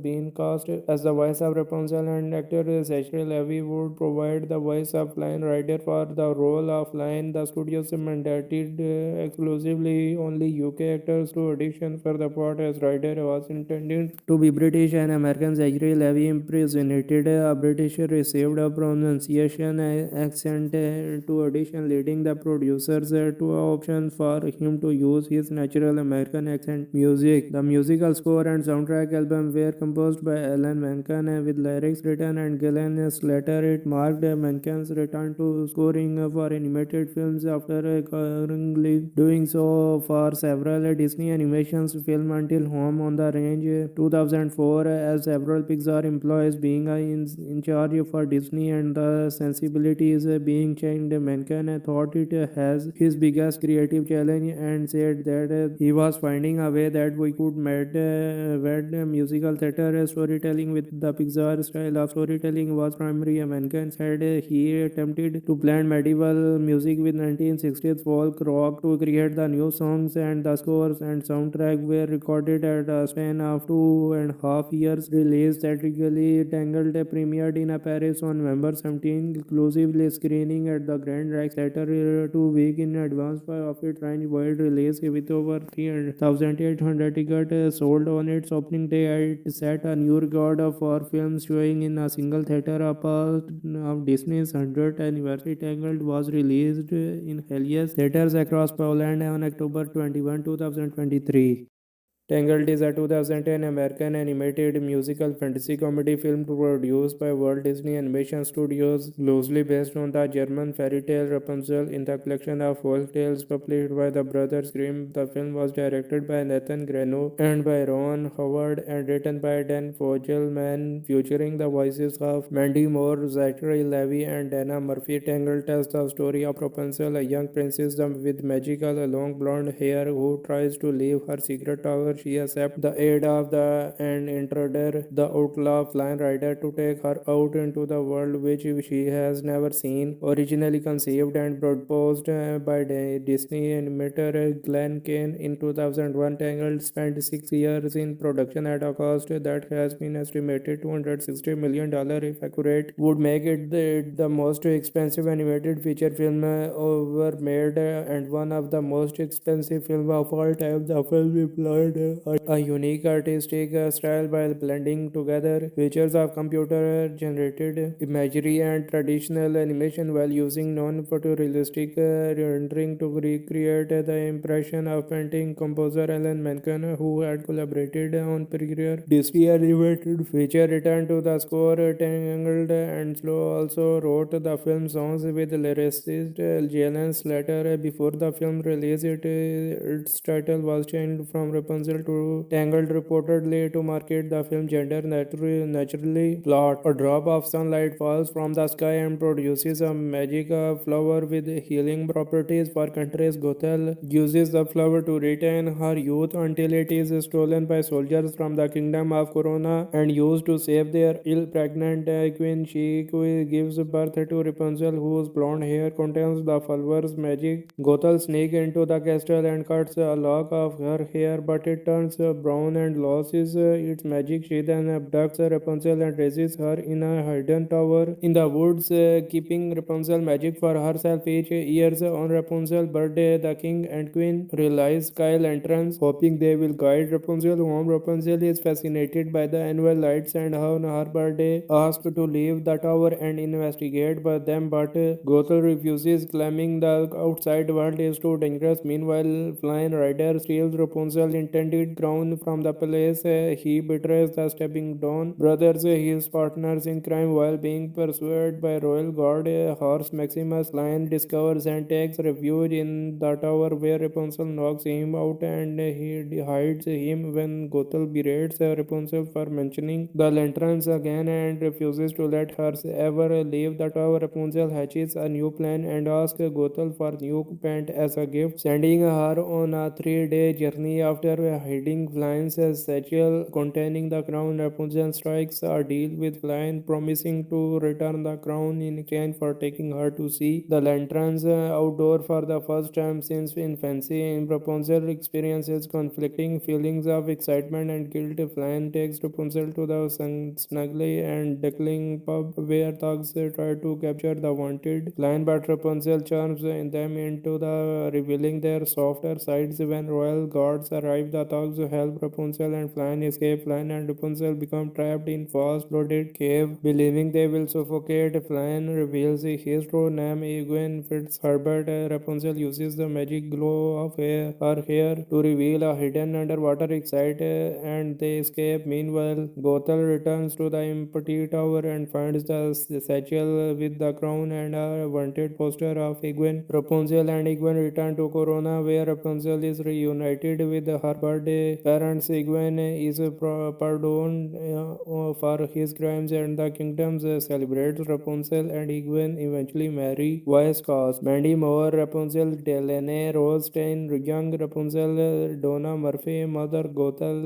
been cast as the voice of Rapunzel, and actor Zachary Levi would provide the voice of Flynn Rider. For the role of Flynn, the studios mandated exclusively only UK actors to audition for the part, as Rider was intended to be British and American. Zachary Levi impersonated a British, received a pronunciation accent to audition, leading the producers to option for him to use his natural American accent. Music: the musical score and soundtrack album were composed by Alan Menken with lyrics written and Glenn Slater. It marked Menken's return to scoring for animated films after currently doing so for several Disney animations films until Home on the Range 2004. As several Pixar employees being in charge for Disney and the sensibilities being changed, Menken thought it has his biggest creative challenge and said that he was finding a way that we could wed musical theater storytelling with the Pixar style of storytelling was primary. Menken said he attempted to blend medieval music with 1960s folk rock to create the new songs, and the scores and soundtrack were recorded at a span of 2.5 years. Released theatrically, Tangled premiered in Paris on November 17, exclusively screening at the Grand Rex Theatre 2 weeks in advance of its worldwide release, with over 3,800 tickets sold on its opening day. It set a new record for films showing in a single theater. A part of Disney's 100th anniversary, Tangled was released in Helios theaters across Poland on October 21, 2023. Tangled is a 2010 American animated musical fantasy comedy film produced by Walt Disney Animation Studios, loosely based on the German fairy tale Rapunzel in the collection of folk tales published by the Brothers Grimm. The film was directed by Nathan Greno and by Ron Howard and written by Dan Fogelman, featuring the voices of Mandy Moore, Zachary Levi, and Donna Murphy. Tangled tells the story of Rapunzel, a young princess with magical long blonde hair who tries to leave her secret tower. She accepts the aid of an intruder, the outlaw Flynn Rider, to take her out into the world which she has never seen. Originally conceived and proposed by Disney animator Glen Keane in 2001, Tangled spent 6 years in production at a cost that has been estimated $260 million. If accurate, would make it the most expensive animated feature film ever made and one of the most expensive films of all time. The film employed a unique artistic style by blending together features of computer generated imagery and traditional animation while using non-photorealistic rendering to recreate the impression of painting composer Alan Menken, who had collaborated on prior Disney animated feature. Returned to the score. Tangled and Slow also wrote the film songs with lyricist Jalen Slater. Before the film release, its title was changed from Rapunzel to Tangled, reportedly to market the film gender naturally. Plot: a drop of sunlight falls from the sky and produces a magic flower with healing properties. For contrast, Gothel uses the flower to retain her youth until it is stolen by soldiers from the kingdom of Corona and used to save their ill pregnant queen. She gives birth to Rapunzel, whose blonde hair contains the flower's magic. Gothel sneaks into the castle and cuts a lock of her hair, but it turns brown and loses its magic. She then abducts Rapunzel and raises her in a hidden tower in the woods, keeping Rapunzel magic for herself. Each year on Rapunzel's birthday, the king and queen realize sky lanterns, hoping they will guide Rapunzel home. Rapunzel is fascinated by the annual lights and on her birthday asks to leave the tower and investigate by them, but Gothel refuses, claiming the outside world is too dangerous. Meanwhile, Flynn Rider steals Rapunzel's intended crown from the palace. He betrays the stepping Dawn brothers, his partners in crime, while being pursued by royal guard. Horse Maximus Lion discovers and takes refuge in the tower, where Rapunzel knocks him out and he hides him when Gothel berates Rapunzel for mentioning the lanterns again and refuses to let her ever leave the tower. Rapunzel hatches a new plan and asks Gothel for new paint as a gift, sending her on a 3-day journey. After hiding Flynn's satchel containing the crown, Rapunzel strikes a deal with Flynn, promising to return the crown in exchange for taking her to see the lanterns outdoor for the first time since infancy. Rapunzel experiences conflicting feelings of excitement and guilt. Flynn takes Rapunzel to the Snuggly and Duckling pub where thugs try to capture the wanted Flynn, but Rapunzel charms them into revealing their softer sides. When royal guards arrive, the thugs help Rapunzel and Flynn escape. Flynn and Rapunzel become trapped in fast-flooded cave, believing they will suffocate. Flynn reveals his true name, Egwene Fitzherbert. Rapunzel uses the magic glow of her hair to reveal a hidden underwater exit, and they escape. Meanwhile, Gothel returns to the empty tower and finds the satchel with the crown and a wanted poster of Egwene. Rapunzel and Egwene return to Corona, where Rapunzel is reunited with her birthday parents. Egwene is pardoned for his crimes, and the kingdoms celebrates. Rapunzel and Egwene eventually marry. Voice cast: Mandy Moore, Rapunzel; Delaney Rothstein, young Rapunzel; Donna Murphy, mother; Gothel,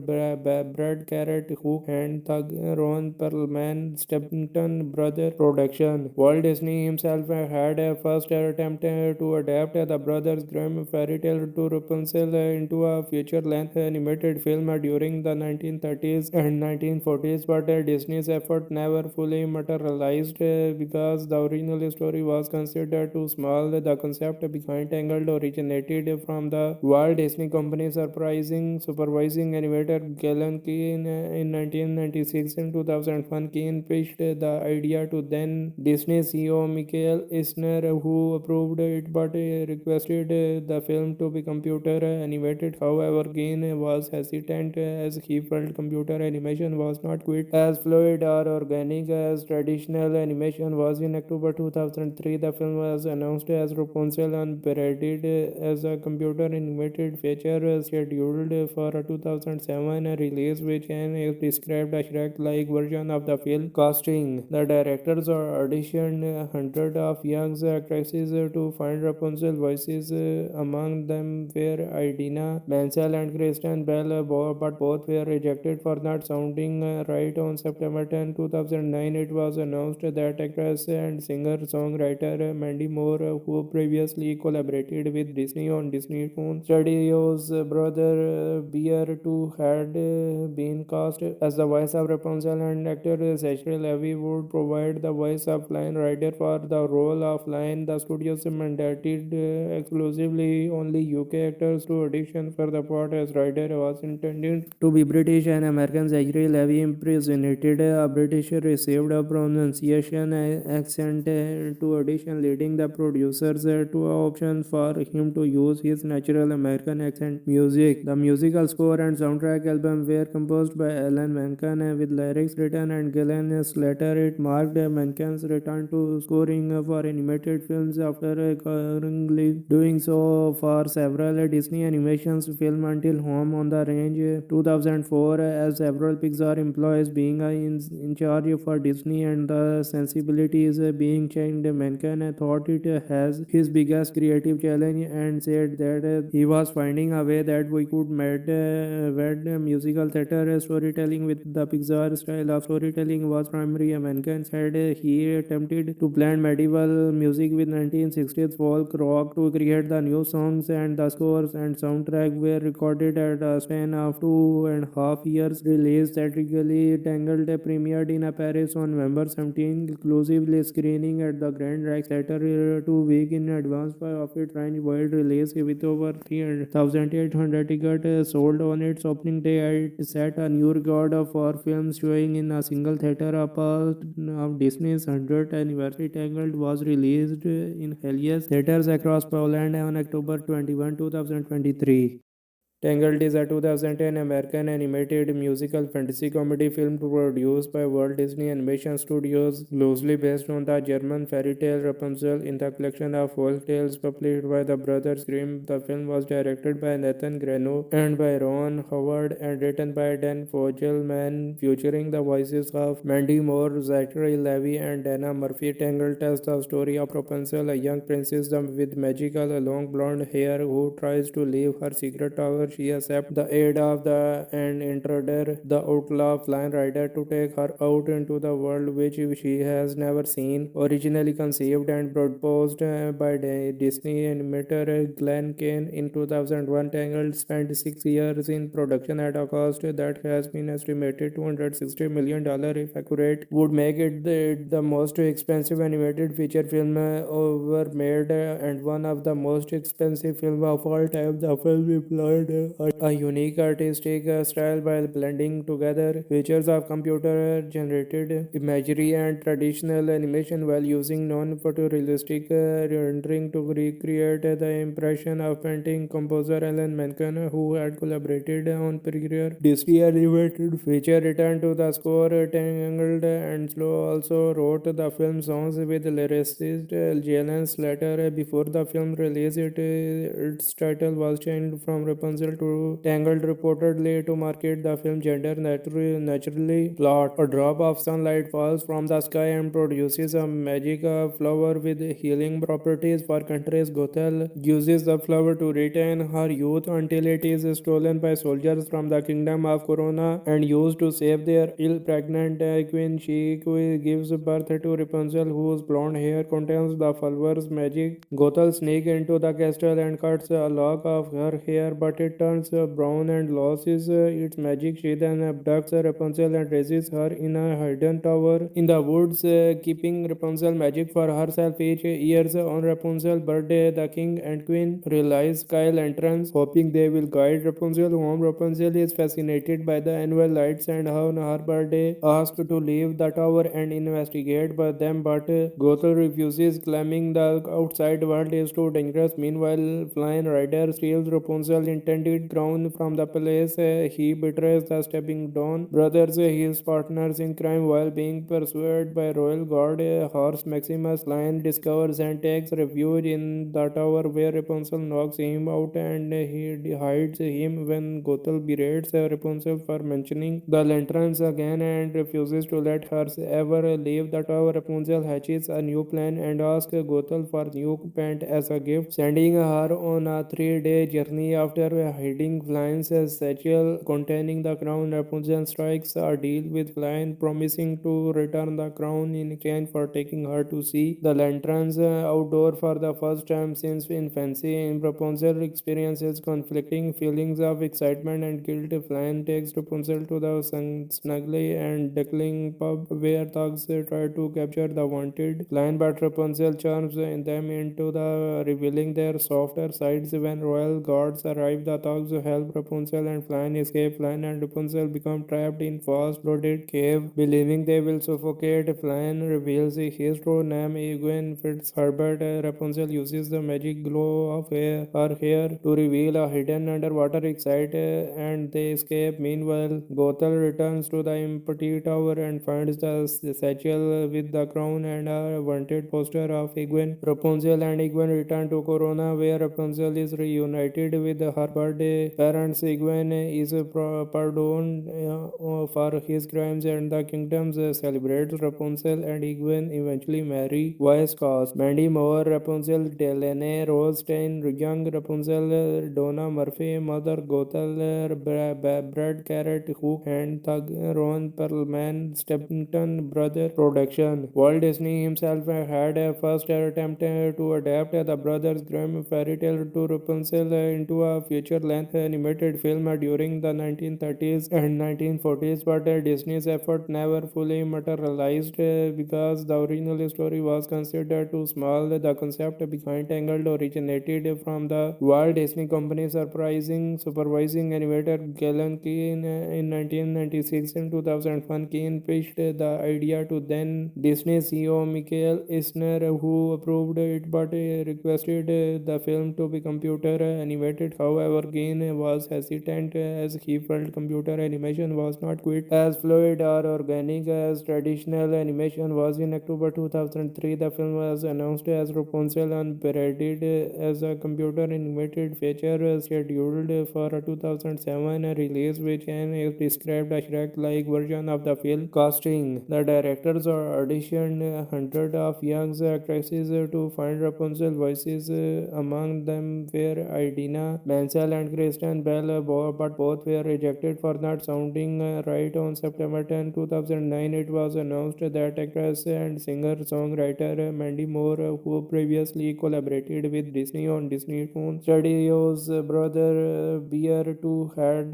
Brad Garrett; Hook and Thug; Ron Perlman, Steppenton brother. Production: Walt Disney himself had a first attempt to adapt the Brothers Grimm fairy tale to Rapunzel into a feature feature-length animated film during the 1930s and 1940s, but Disney's effort never fully materialized because the original story was considered too small. The concept behind Tangled originated from the Walt Disney Company supervising animator Glen Keane in 1996. In 2001, Keane pitched the idea to then Disney CEO Kiel, who approved it but requested the film to be computer animated. However, Keane was hesitant as he felt computer animation was not quite as fluid or organic as traditional animation was. In October 2003, the film was announced as Rapunzel and paraded as a computer animated feature scheduled for a 2007 release, which can described a Shrek-like version of the film. Casting: the directors auditioned hundreds of young actresses to find Rapunzel voices. Among them were Idina Menzel and Kristen Bell, but both were rejected for not sounding right. On September 10, 2009, it was announced that actress and singer-songwriter Mandy Moore, who previously collaborated with Disney on Disney Toon Studios' brother Bear 2, had been cast as the voice of Rapunzel, and actor Zachary Levi would provide the voice of Flynn Rider. For the role of Flynn, the studios mandated exclusively only UK actors to audition for the part, as Rider was intended to be British and American. Zachary Levi impersonated a British, received a pronunciation accent to audition, leading the producers to option for him to use his natural American accent. Music: the musical score and soundtrack album were composed by Alan Menken with lyrics written and Glenn Slater. It marked Menken's return to scoring for animated films after currently doing so for several Disney animation films until Home on the Range 2004. As several Pixar employees being in charge for Disney and the sensibilities being changed, Menken thought it has his biggest creative challenge and said that he was finding a way that we could wed musical theater storytelling with the Pixar style of storytelling was primary. Menken said he attempted to blend medieval music with 1960s folk rock to create the new songs, and the scores and soundtrack were recorded at a span of 2.5 years. Release theatrically, Tangled premiered in Paris on November 17, exclusively screening at the Grand Rex Theatre 2 weeks in advance of its worldwide release, with over 3,800 tickets sold on its opening day. It set a new record for films showing in a single theater. A part of Disney's 100th anniversary, Tangled was released in Helios theaters across Poland on October 21, 2023. Tangled is a 2010 American animated musical fantasy comedy film produced by Walt Disney Animation Studios, loosely based on the German fairy tale Rapunzel in the collection of folk tales published by the Brothers Grimm. The film was directed by Nathan Greno and by Ron Howard and written by Dan Fogelman, featuring the voices of Mandy Moore, Zachary Levi, and Donna Murphy. Tangled tells the story of Rapunzel, a young princess with magical long blonde hair who tries to leave her secret tower. She accepts the aid of an intruder, the outlaw Flynn Rider, to take her out into the world which she has never seen. Originally conceived and proposed by Disney animator Glen Keane in 2001, Tangled spent 6 years in production at a cost that has been estimated $260 million. If accurate, would make it the most expensive animated feature film ever made and one of the most expensive films of all time. The film employed a unique artistic style by blending together features of computer generated imagery and traditional animation while using non-photorealistic rendering to recreate the impression of painting. Composer Alan Menken, who had collaborated on prior Disney animated feature, returned to the score. Tangled and Slow also wrote the film songs with lyricist Glen Slater. Before the film release, its title was changed from Rapunzel to Tangled, reportedly to market the film gender naturally. Plot: a drop of sunlight falls from the sky and produces a magic flower with healing properties. For contrast, Gothel uses the flower to retain her youth until it is stolen by soldiers from the kingdom of Corona and used to save their ill pregnant queen. She gives birth to Rapunzel, whose blonde hair contains the flower's magic. Gothel sneaks into the castle and cuts a lock of her hair, but it planet turns brown and loses its magic. She then abducts Rapunzel and raises her in a hidden tower in the woods, keeping Rapunzel magic for herself. Each year on Rapunzel's birthday, the king and queen realize Kyle entrance, hoping they will guide Rapunzel home. Rapunzel is fascinated by the annual lights and on her birthday asks to leave the tower and investigate but Gothel refuses, claiming the outside world is too dangerous. Meanwhile, Flynn Rider steals Rapunzel's intended crown from the palace. He betrays the stepping Dawn brothers, his partners in crime, while being pursued by royal guard. Horse Maximus Lion discovers and takes refuge in the tower where Rapunzel knocks him out and he hides him when Gothel berates Rapunzel for mentioning the lanterns again and refuses to let her ever leave the tower. Rapunzel hatches a new plan and asks Gothel for new paint as a gift, sending her on a 3-day journey. After hiding Flynn's satchel containing the crown, Rapunzel strikes a deal with Flynn, promising to return the crown in exchange for taking her to see the lanterns outdoor for the first time since infancy. Rapunzel experiences conflicting feelings of excitement and guilt. Flynn takes Rapunzel to the snuggly and duckling pub where thugs try to capture the wanted Flynn, but Rapunzel charms them into the revealing their softer sides. When royal guards arrive, the thugs help Rapunzel and Flynn escape. Flynn and Rapunzel become trapped in fast-flooded cave, believing they will suffocate. Flynn reveals his true name, Eugene Fitzherbert. Rapunzel uses the magic glow of her hair to reveal a hidden underwater exit, and they escape. Meanwhile, Gothel returns to the empty tower and finds the satchel with the crown and a wanted poster of Egwene. Rapunzel and Egwene return to Corona, where Rapunzel is reunited with her birthday parents. Egwene is pardoned for his crimes, and the kingdom celebrates. Rapunzel and Egwene eventually marry. Voice cast: Mandy Moore, Rapunzel; Delaney Rothstein, young Rapunzel; Donna Murphy, Mother Gothel; Brad Garrett, Hook and Thug; Ron Perlman, Stepton Brother. Production: Walt Disney himself had a first attempt to adapt the Brothers Grimm fairy tale to Rapunzel into a feature-length animated film during the 1930s and 1940s, but Disney's effort never fully materialized because the original story was considered too small. The concept behind Tangled originated from the Walt Disney Company supervising animator Glen Keane in 1996. In 2001, Keane pitched the idea to then Disney CEO Kiel, who approved it but requested the film to be computer animated. However, Keane was hesitant as he felt computer animation was not quite as fluid or organic as traditional animation was. In October 2003, the film was announced as Rapunzel and paraded as a computer animated feature scheduled for a 2007 release, which can described a Shrek-like version of the film. Casting: the directors auditioned hundreds of young actresses to find Rapunzel voices. Among them were Idina Menzel and Kristen Bell, but both were rejected for not sounding right. On September 10, 2009, it was announced that actress and singer-songwriter Mandy Moore, who previously collaborated with Disney on Disney Toon Studios' Brother Bear 2, had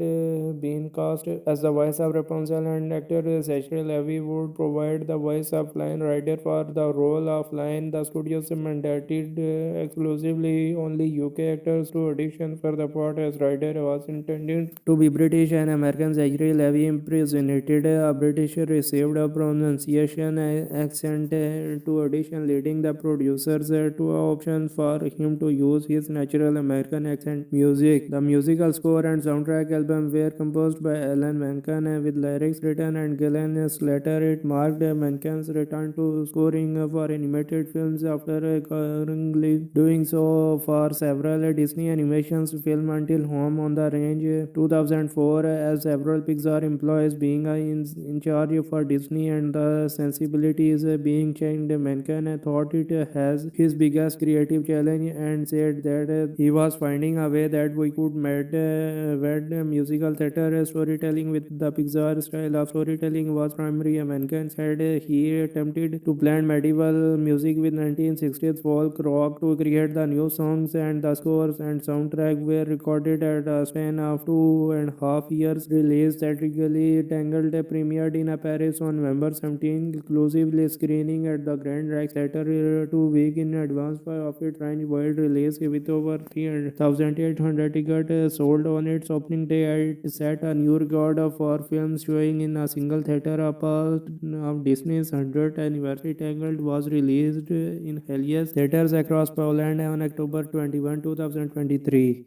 been cast as the voice of Rapunzel, and actor Zachary Levi would provide the voice of Flynn Rider. For the role of Flynn, the studios mandated exclusively only UK actors to audition for the part, as Rider was intended to be British and American. Zachary Levi impersonated a British, received a pronunciation accent to audition, leading the producers to option for him to use his natural American accent. Music: the musical score and soundtrack album were composed by Alan Menken with lyrics written and Glenn Slater. It marked Menken's return to scoring for animated films after currently doing so for several Disney animations films until Home on the Range 2004. As several Pixar employees being in charge for Disney and the sensibilities being changed, Menken thought it has his biggest creative challenge and said that he was finding a way that we could wed musical theater storytelling with the Pixar style of storytelling was primary. Menken said he attempted to blend medieval music with 1960s folk rock to create the new songs, and the scores and soundtrack were recorded recorded at a span of 2.5 years. Release theatrically, Tangled premiered in Paris on November 17, exclusively screening at the Grand Rex Theatre 2 weeks in advance of its worldwide release, with over 3,800 tickets sold on its opening day. It set a new record for films showing in a single theater. A part of Disney's 100th anniversary, Tangled was released in Helios theaters across Poland on October 21, 2023.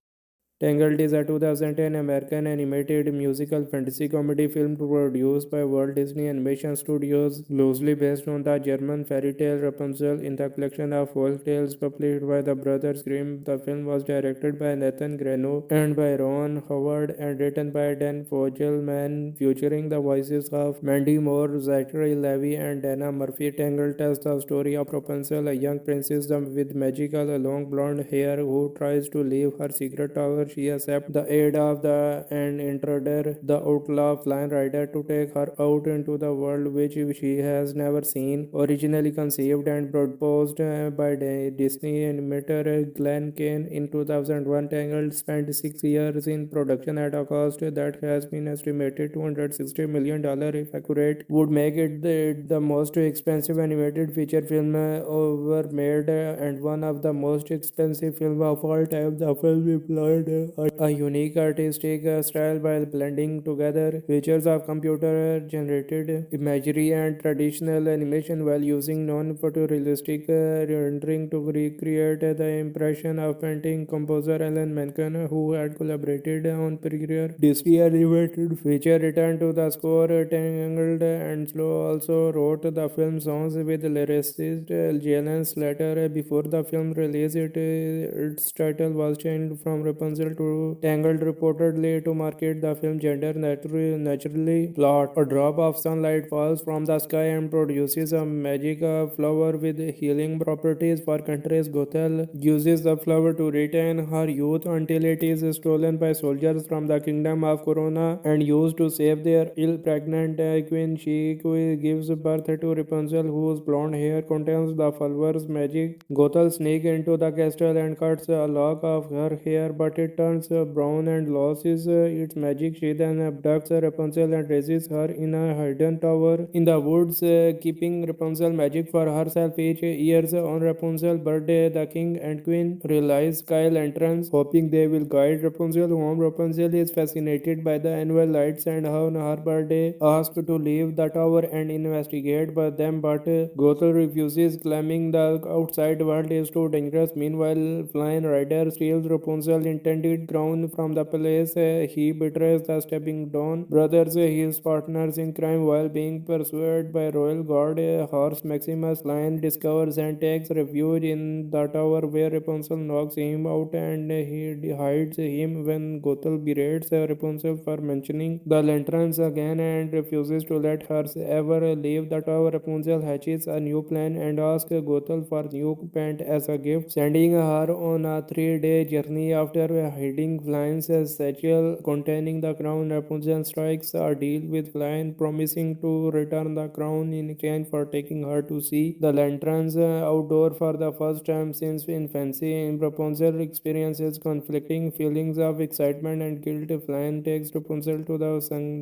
Tangled is a 2010 American animated musical fantasy comedy film produced by Walt Disney Animation Studios, loosely based on the German fairy tale Rapunzel in the collection of folk tales published by the Brothers Grimm. The film was directed by Nathan Greno and by Ron Howard and written by Dan Fogelman, featuring the voices of Mandy Moore, Zachary Levi, and Donna Murphy. Tangled tells the story of Rapunzel, a young princess with magical long blonde hair who tries to leave her secret tower. She accepts the aid of an intruder, the outlaw Flynn Rider, to take her out into the world which she has never seen. Originally conceived and proposed by Disney animator Glen Keane in 2001, Tangled spent 6 years in production at a cost that has been estimated $260 million. If accurate, would make it the most expensive animated feature film ever made and one of the most expensive films of all time. The film employed a unique artistic style by blending together features of computer generated imagery and traditional animation while using non-photorealistic rendering to recreate the impression of painting. Composer Alan Menken, who had collaborated on prior Disney animated feature, returned to the score. Tangled and Slow also wrote the film songs with lyricist Jalen Slater. Before the film release, its title was changed from Rapunzel to Tangled, reportedly to market the film gender naturally. Plot: a drop of sunlight falls from the sky and produces a magic flower with healing properties. For contrast, Gothel uses the flower to retain her youth until it is stolen by soldiers from the kingdom of Corona and used to save their ill pregnant queen. She gives birth to Rapunzel, whose blonde hair contains the flower's magic. Gothel sneaks into the castle and cuts a lock of her hair, but it turns brown and loses its magic. She then abducts Rapunzel and raises her in a hidden tower in the woods, keeping Rapunzel magic for herself. Each year on Rapunzel's birthday, the king and queen realize Kiel entrance, hoping they will guide Rapunzel home. Rapunzel is fascinated by the annual lights and on her birthday asks to leave the tower and investigate but Gothel refuses, claiming the outside world is too dangerous. Meanwhile, Flynn Rider steals Rapunzel's intended crown from the palace. He betrays the stepping Dawn brothers, his partners in crime, while being pursued by royal guard. Horse Maximus Lion discovers and takes refuge in the tower, where Rapunzel knocks him out and he hides him when Gothel berates Rapunzel for mentioning the lanterns again and refuses to let her ever leave the tower. Rapunzel hatches a new plan and asks Gothel for new paint as a gift, sending her on a 3-day journey. After hiding Flynn's satchel containing the crown, Rapunzel strikes a deal with Flynn, promising to return the crown in exchange for taking her to see the lanterns outdoor for the first time since infancy. Rapunzel experiences conflicting feelings of excitement and guilt. Flynn takes Rapunzel to the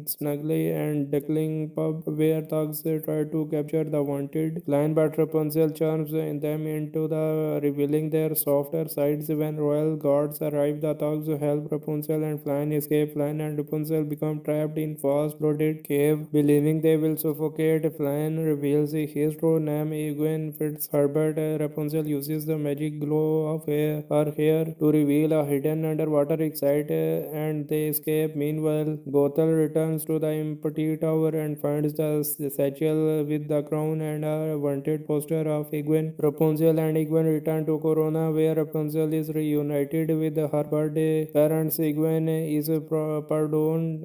snuggly and duckling pub where thugs try to capture the wanted Flynn, but Rapunzel charms them into revealing their softer sides. When royal guards arrive, the thugs help Rapunzel and Flynn escape. Flynn and Rapunzel become trapped in fast-flooded cave, believing they will suffocate. Flynn reveals his true name, Eugene Fitzherbert. Rapunzel uses the magic glow of her hair to reveal a hidden underwater exit, and they escape. Meanwhile, Gothel returns to the empty tower and finds the satchel with the crown and a wanted poster of Egwene. Rapunzel and Egwene return to Corona, where Rapunzel is reunited with her birthday parents. Egwene is pardoned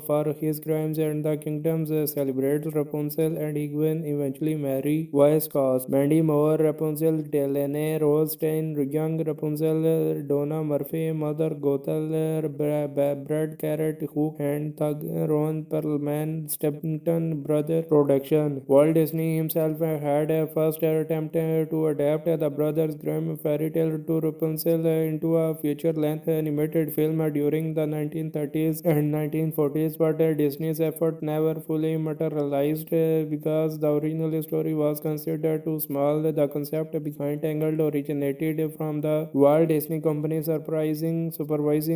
for his crimes, and the kingdom celebrates. Rapunzel and Egwene eventually marry. Voice cast: Mandy Moore, Rapunzel; Delaney Rothstein, young Rapunzel; Donna Murphy, mother; Gothel, Brad Garrett, Hook and Thug; Ron Perlman, Stepton brother. Production: Walt Disney himself had a first attempt to adapt the Brothers Grimm fairy tale to Rapunzel into a feature feature-length animated film during the 1930s and 1940s, but Disney's effort never fully materialized because the original story was considered too small. The concept behind Tangled originated from the Walt Disney Company supervising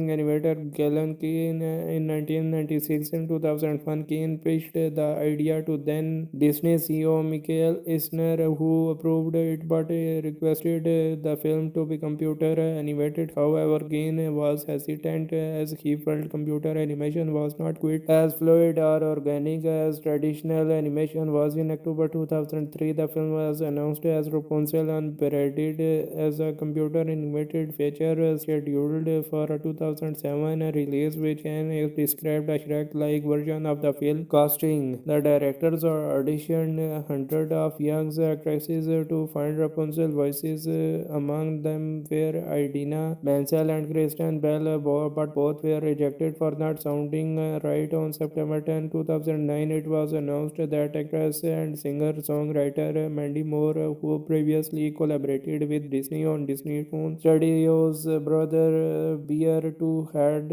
animator Glen Keane in 1996. In 2001, Keane pitched the idea to then Disney CEO Kiel, who approved it but requested the film to be computer animated. However, Keane was hesitant as he felt computer animation was not quite as fluid or organic as traditional animation was. In October 2003, the film was announced as Rapunzel and parodied as a computer animated feature scheduled for a 2007 release, which can described a Shrek-like version of the film. Casting: the directors auditioned hundreds of young actresses to find Rapunzel voices. Among them were Idina Menzel and Kristen Bell, but both were rejected for not sounding right. On September 10, 2009, it was announced that actress and singer-songwriter Mandy Moore, who previously collaborated with Disney on Disney Toon Studios' Brother Bear 2, had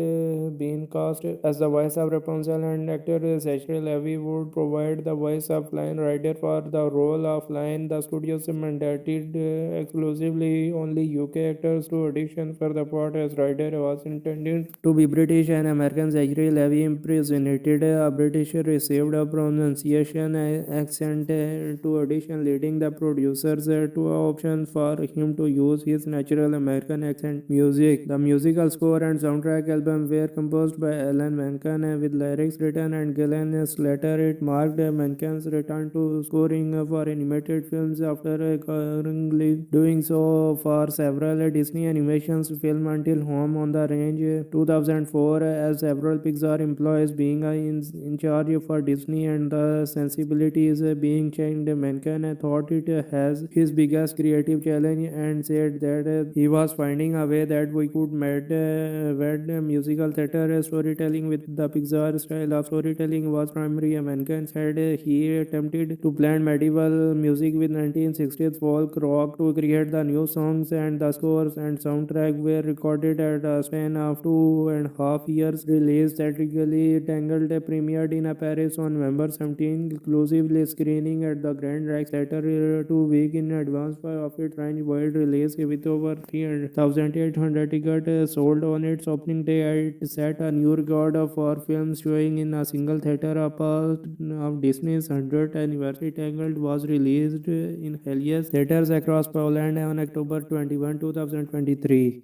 been cast as the voice of Rapunzel, and actor Zachary Levi would provide the voice of Flynn Rider for the role of Lion. The studios mandated exclusively only UK actors to audition for the part, as Rider was intended to be British and American. Zachary Levi impersonated a British, received a pronunciation accent to audition, leading the producers to option for him to use his natural American accent. Music: the musical score and soundtrack album were composed by Alan Menken with lyrics written and Glenn Slater. It marked Menken's return to scoring for animated films after currently doing so for several Disney animations film until Home on the Range 2004. As several Pixar employees being in charge for Disney and the sensibilities being changed, Menken thought it has his biggest creative challenge and said that he was finding a way that we could wed musical theater storytelling with the Pixar style of storytelling was primary. Menken said he attempted to blend medieval music with 1960s folk rock to create the new songs, and the scores and soundtrack were recorded at a span of 2.5 years. Release theatrically, Tangled premiered in Paris on November 17, exclusively screening at the Grand Rex Theatre 2 weeks in advance of its worldwide release, with over 3,800 tickets sold on its opening day. It set a new record for films showing in a single theater. A part of Disney's 100th anniversary, Tangled was released in Helios theaters across Poland on October 21, 2023.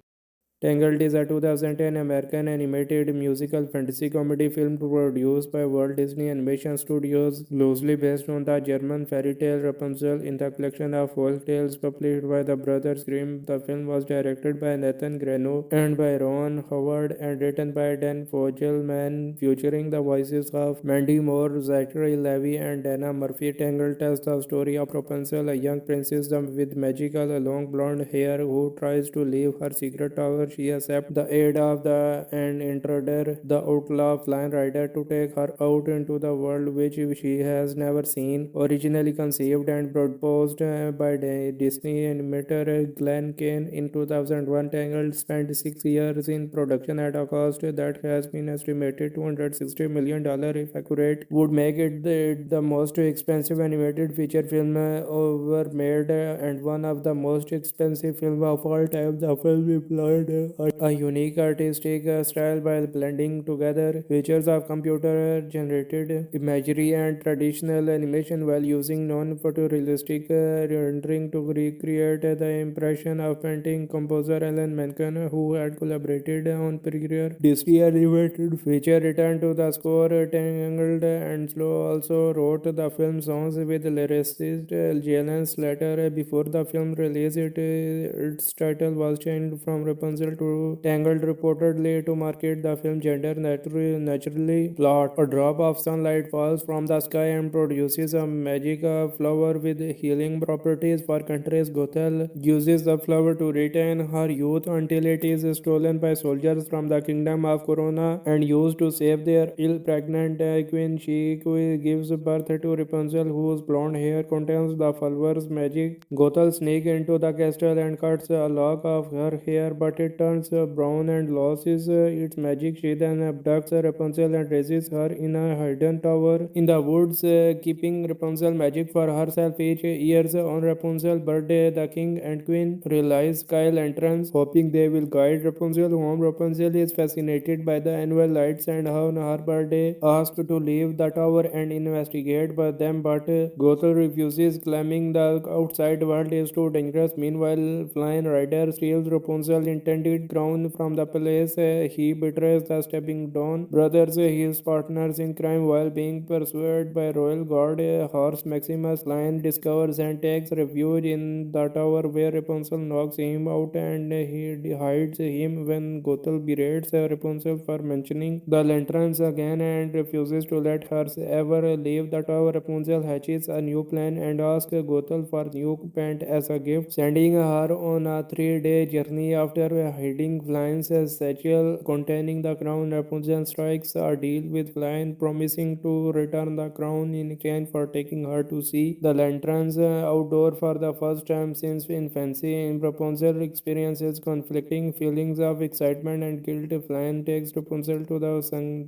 Tangled is a 2010 American animated musical fantasy comedy film produced by Walt Disney Animation Studios, loosely based on the German fairy tale Rapunzel in the collection of folk tales published by the Brothers Grimm. The film was directed by Nathan Greno and by Ron Howard and written by Dan Fogelman, featuring the voices of Mandy Moore, Zachary Levi, and Donna Murphy. Tangled tells the story of Rapunzel, a young princess with magical long blonde hair who tries to leave her secret tower. She accepts the aid of an intruder, the outlaw Flynn Rider, to take her out into the world which she has never seen. Originally conceived and proposed by Disney animator Glen Keane in 2001, Tangled spent 6 years in production at a cost that has been estimated $260 million. If accurate, would make it the most expensive animated feature film ever made and one of the most expensive films of all time. The film employed a unique artistic style by blending together features of computer generated imagery and traditional animation while using non-photorealistic rendering to recreate the impression of painting. Composer Alan Menken, who had collaborated on prior Disney animated feature, returned to the score. Tangled and Slow also wrote the film songs with lyricist Glen Slater. Before the film release, its title was changed from Rapunzel to Tangled, reportedly to market the film gender naturally. Plot: a drop of sunlight falls from the sky and produces a magic flower with healing properties. For contrast, Gothel uses the flower to retain her youth until it is stolen by soldiers from the kingdom of Corona and used to save their ill pregnant queen. She gives birth to Rapunzel, whose blonde hair contains the flower's magic. Gothel sneaks into the castle and cuts a lock of her hair, but it turns brown and loses its magic. She then abducts Rapunzel and raises her in a hidden tower in the woods, keeping Rapunzel magic for herself. Each year on Rapunzel's birthday, the king and queen realize Kyle entrance, hoping they will guide Rapunzel home. Rapunzel is fascinated by the annual lights and on her birthday asks to leave the tower and investigate by them, but Gothel refuses, claiming the outside world is too dangerous. Meanwhile, Flynn Rider steals Rapunzel's intended crown from the palace. He betrays the stepping Dawn brothers, his partners in crime, while being pursued by royal guard. Horse Maximus Lion discovers and takes refuge in the tower where Rapunzel knocks him out, and he hides him when Gothel berates Rapunzel for mentioning the lanterns again and refuses to let her ever leave the tower. Rapunzel hatches a new plan and asks Gothel for new paint as a gift, sending her on a 3-day journey. After hiding Flynn's satchel containing the crown, Rapunzel strikes a deal with Flynn, promising to return the crown in exchange for taking her to see the lanterns outdoor for the first time since infancy. Rapunzel experiences conflicting feelings of excitement and guilt. Flynn takes Rapunzel to the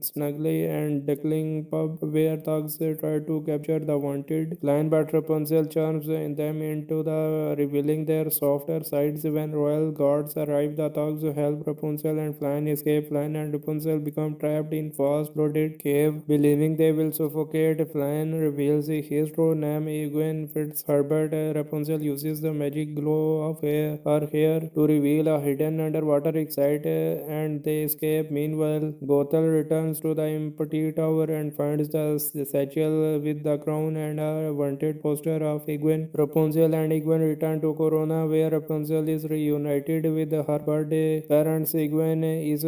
snuggly and duckling pub where thugs try to capture the wanted Flynn, but Rapunzel charms them into the revealing their softer sides. When royal guards arrive, the thugs help Rapunzel and Flynn escape. Flynn and Rapunzel become trapped in fast-flooded cave, believing they will suffocate. Flynn reveals his true name, Egwene Fitzherbert. Rapunzel uses the magic glow of her hair to reveal a hidden underwater exit, and they escape. Meanwhile, Gothel returns to the empty tower and finds the satchel with the crown and a wanted poster of Egwene. Rapunzel and Egwene return to Corona, where Rapunzel is reunited with her birthday parents. Egwene is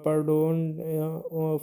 pardoned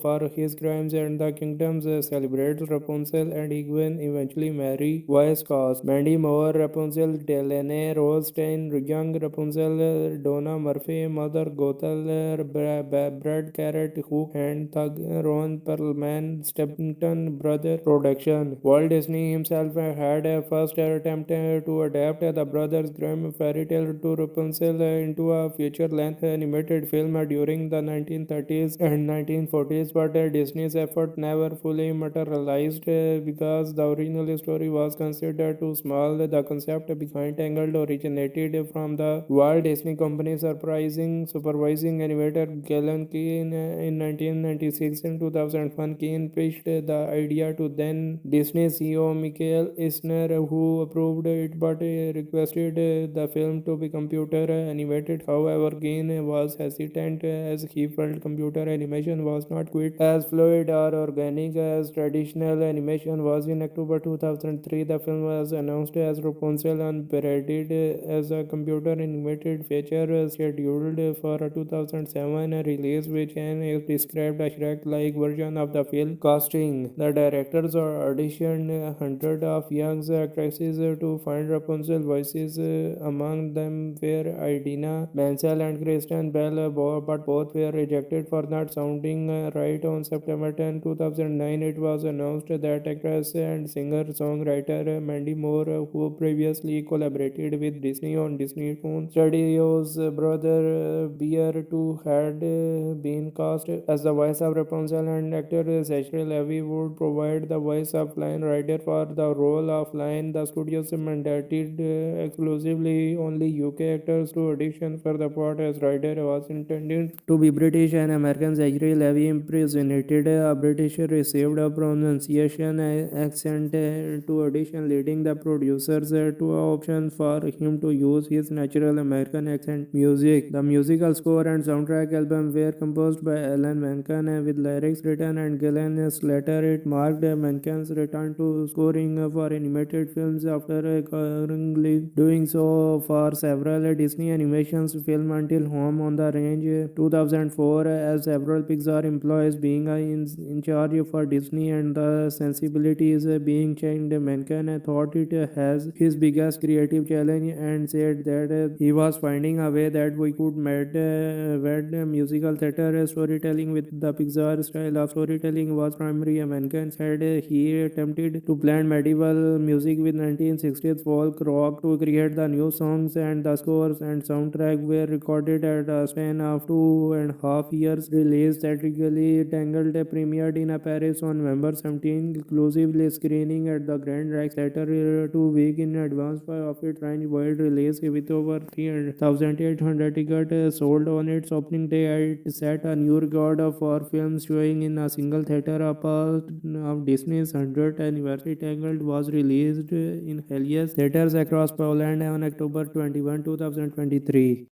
for his crimes, and the kingdom celebrates. Rapunzel and Egwene eventually marry. Voice cast: Mandy Moore, Rapunzel, Delaney Rothstein, young Rapunzel, Donna Murphy, Mother Gothel, Brad Garrett, Hook and Thug, Ron Perlman, Stepton Brother Production. Walt Disney himself had a first attempt to adapt the Brothers Grimm fairy tale to Rapunzel into a feature-length animated film during the 1930s and 1940s, but Disney's effort never fully materialized because the original story was considered too small. The concept behind Tangled originated from the Walt Disney Company supervising animator Glen Keane in 1996. In 2001, Keane pitched the idea to then Disney CEO Kiel, who approved it but requested the film to be computer animated. However, Keane was hesitant as he felt computer animation was not quite as fluid or organic as traditional animation was. In October 2003, the film was announced as Rapunzel and paraded as a computer animated feature scheduled for a 2007 release, which can described a Shrek-like version of the film. Casting: the directors auditioned hundreds of young actresses to find Rapunzel voices. Among them were Idina Menzel and Kristen Bell, but both were rejected for not sounding right. On September 10, 2009, it was announced that actress and singer-songwriter Mandy Moore, who previously collaborated with Disney on Disney Toon Studios' Brother Bear 2, had been cast as the voice of Rapunzel, and actor Zachary Levi would provide the voice of Flynn Rider. For the role of Flynn, the studios mandated exclusively only UK actors to audition for the part, as Rider was intended to be British and American. Zachary Levi impersonated a British, received a pronunciation accent to audition, leading the producers to an option for him to use his natural American accent. Music: the musical score and soundtrack album were composed by Alan Menken with lyrics written and Glenn Slater. It marked Menken's return to scoring for animated films after currently doing so for several Disney animations films until Home on the Range 2004. As several Pixar employees being in charge for Disney and the sensibilities being changed, Menken thought it has his biggest creative challenge and said that he was finding a way that we could wed musical theater storytelling with the Pixar style of storytelling was primary. Menken said he attempted to blend medieval music with 1960s folk rock to create the new songs, and the scores and soundtrack were recorded recorded at a span of 2.5 years. Release theatrically, Tangled premiered in Paris on November 17, exclusively screening at the Grand Rex Theatre 2 weeks in advance of its worldwide release, with over 3,800 tickets sold on its opening day. It set a new record for films showing in a single theater. A part of Disney's 100th anniversary, Tangled was released in Helios theaters across Poland on October 21, 2023.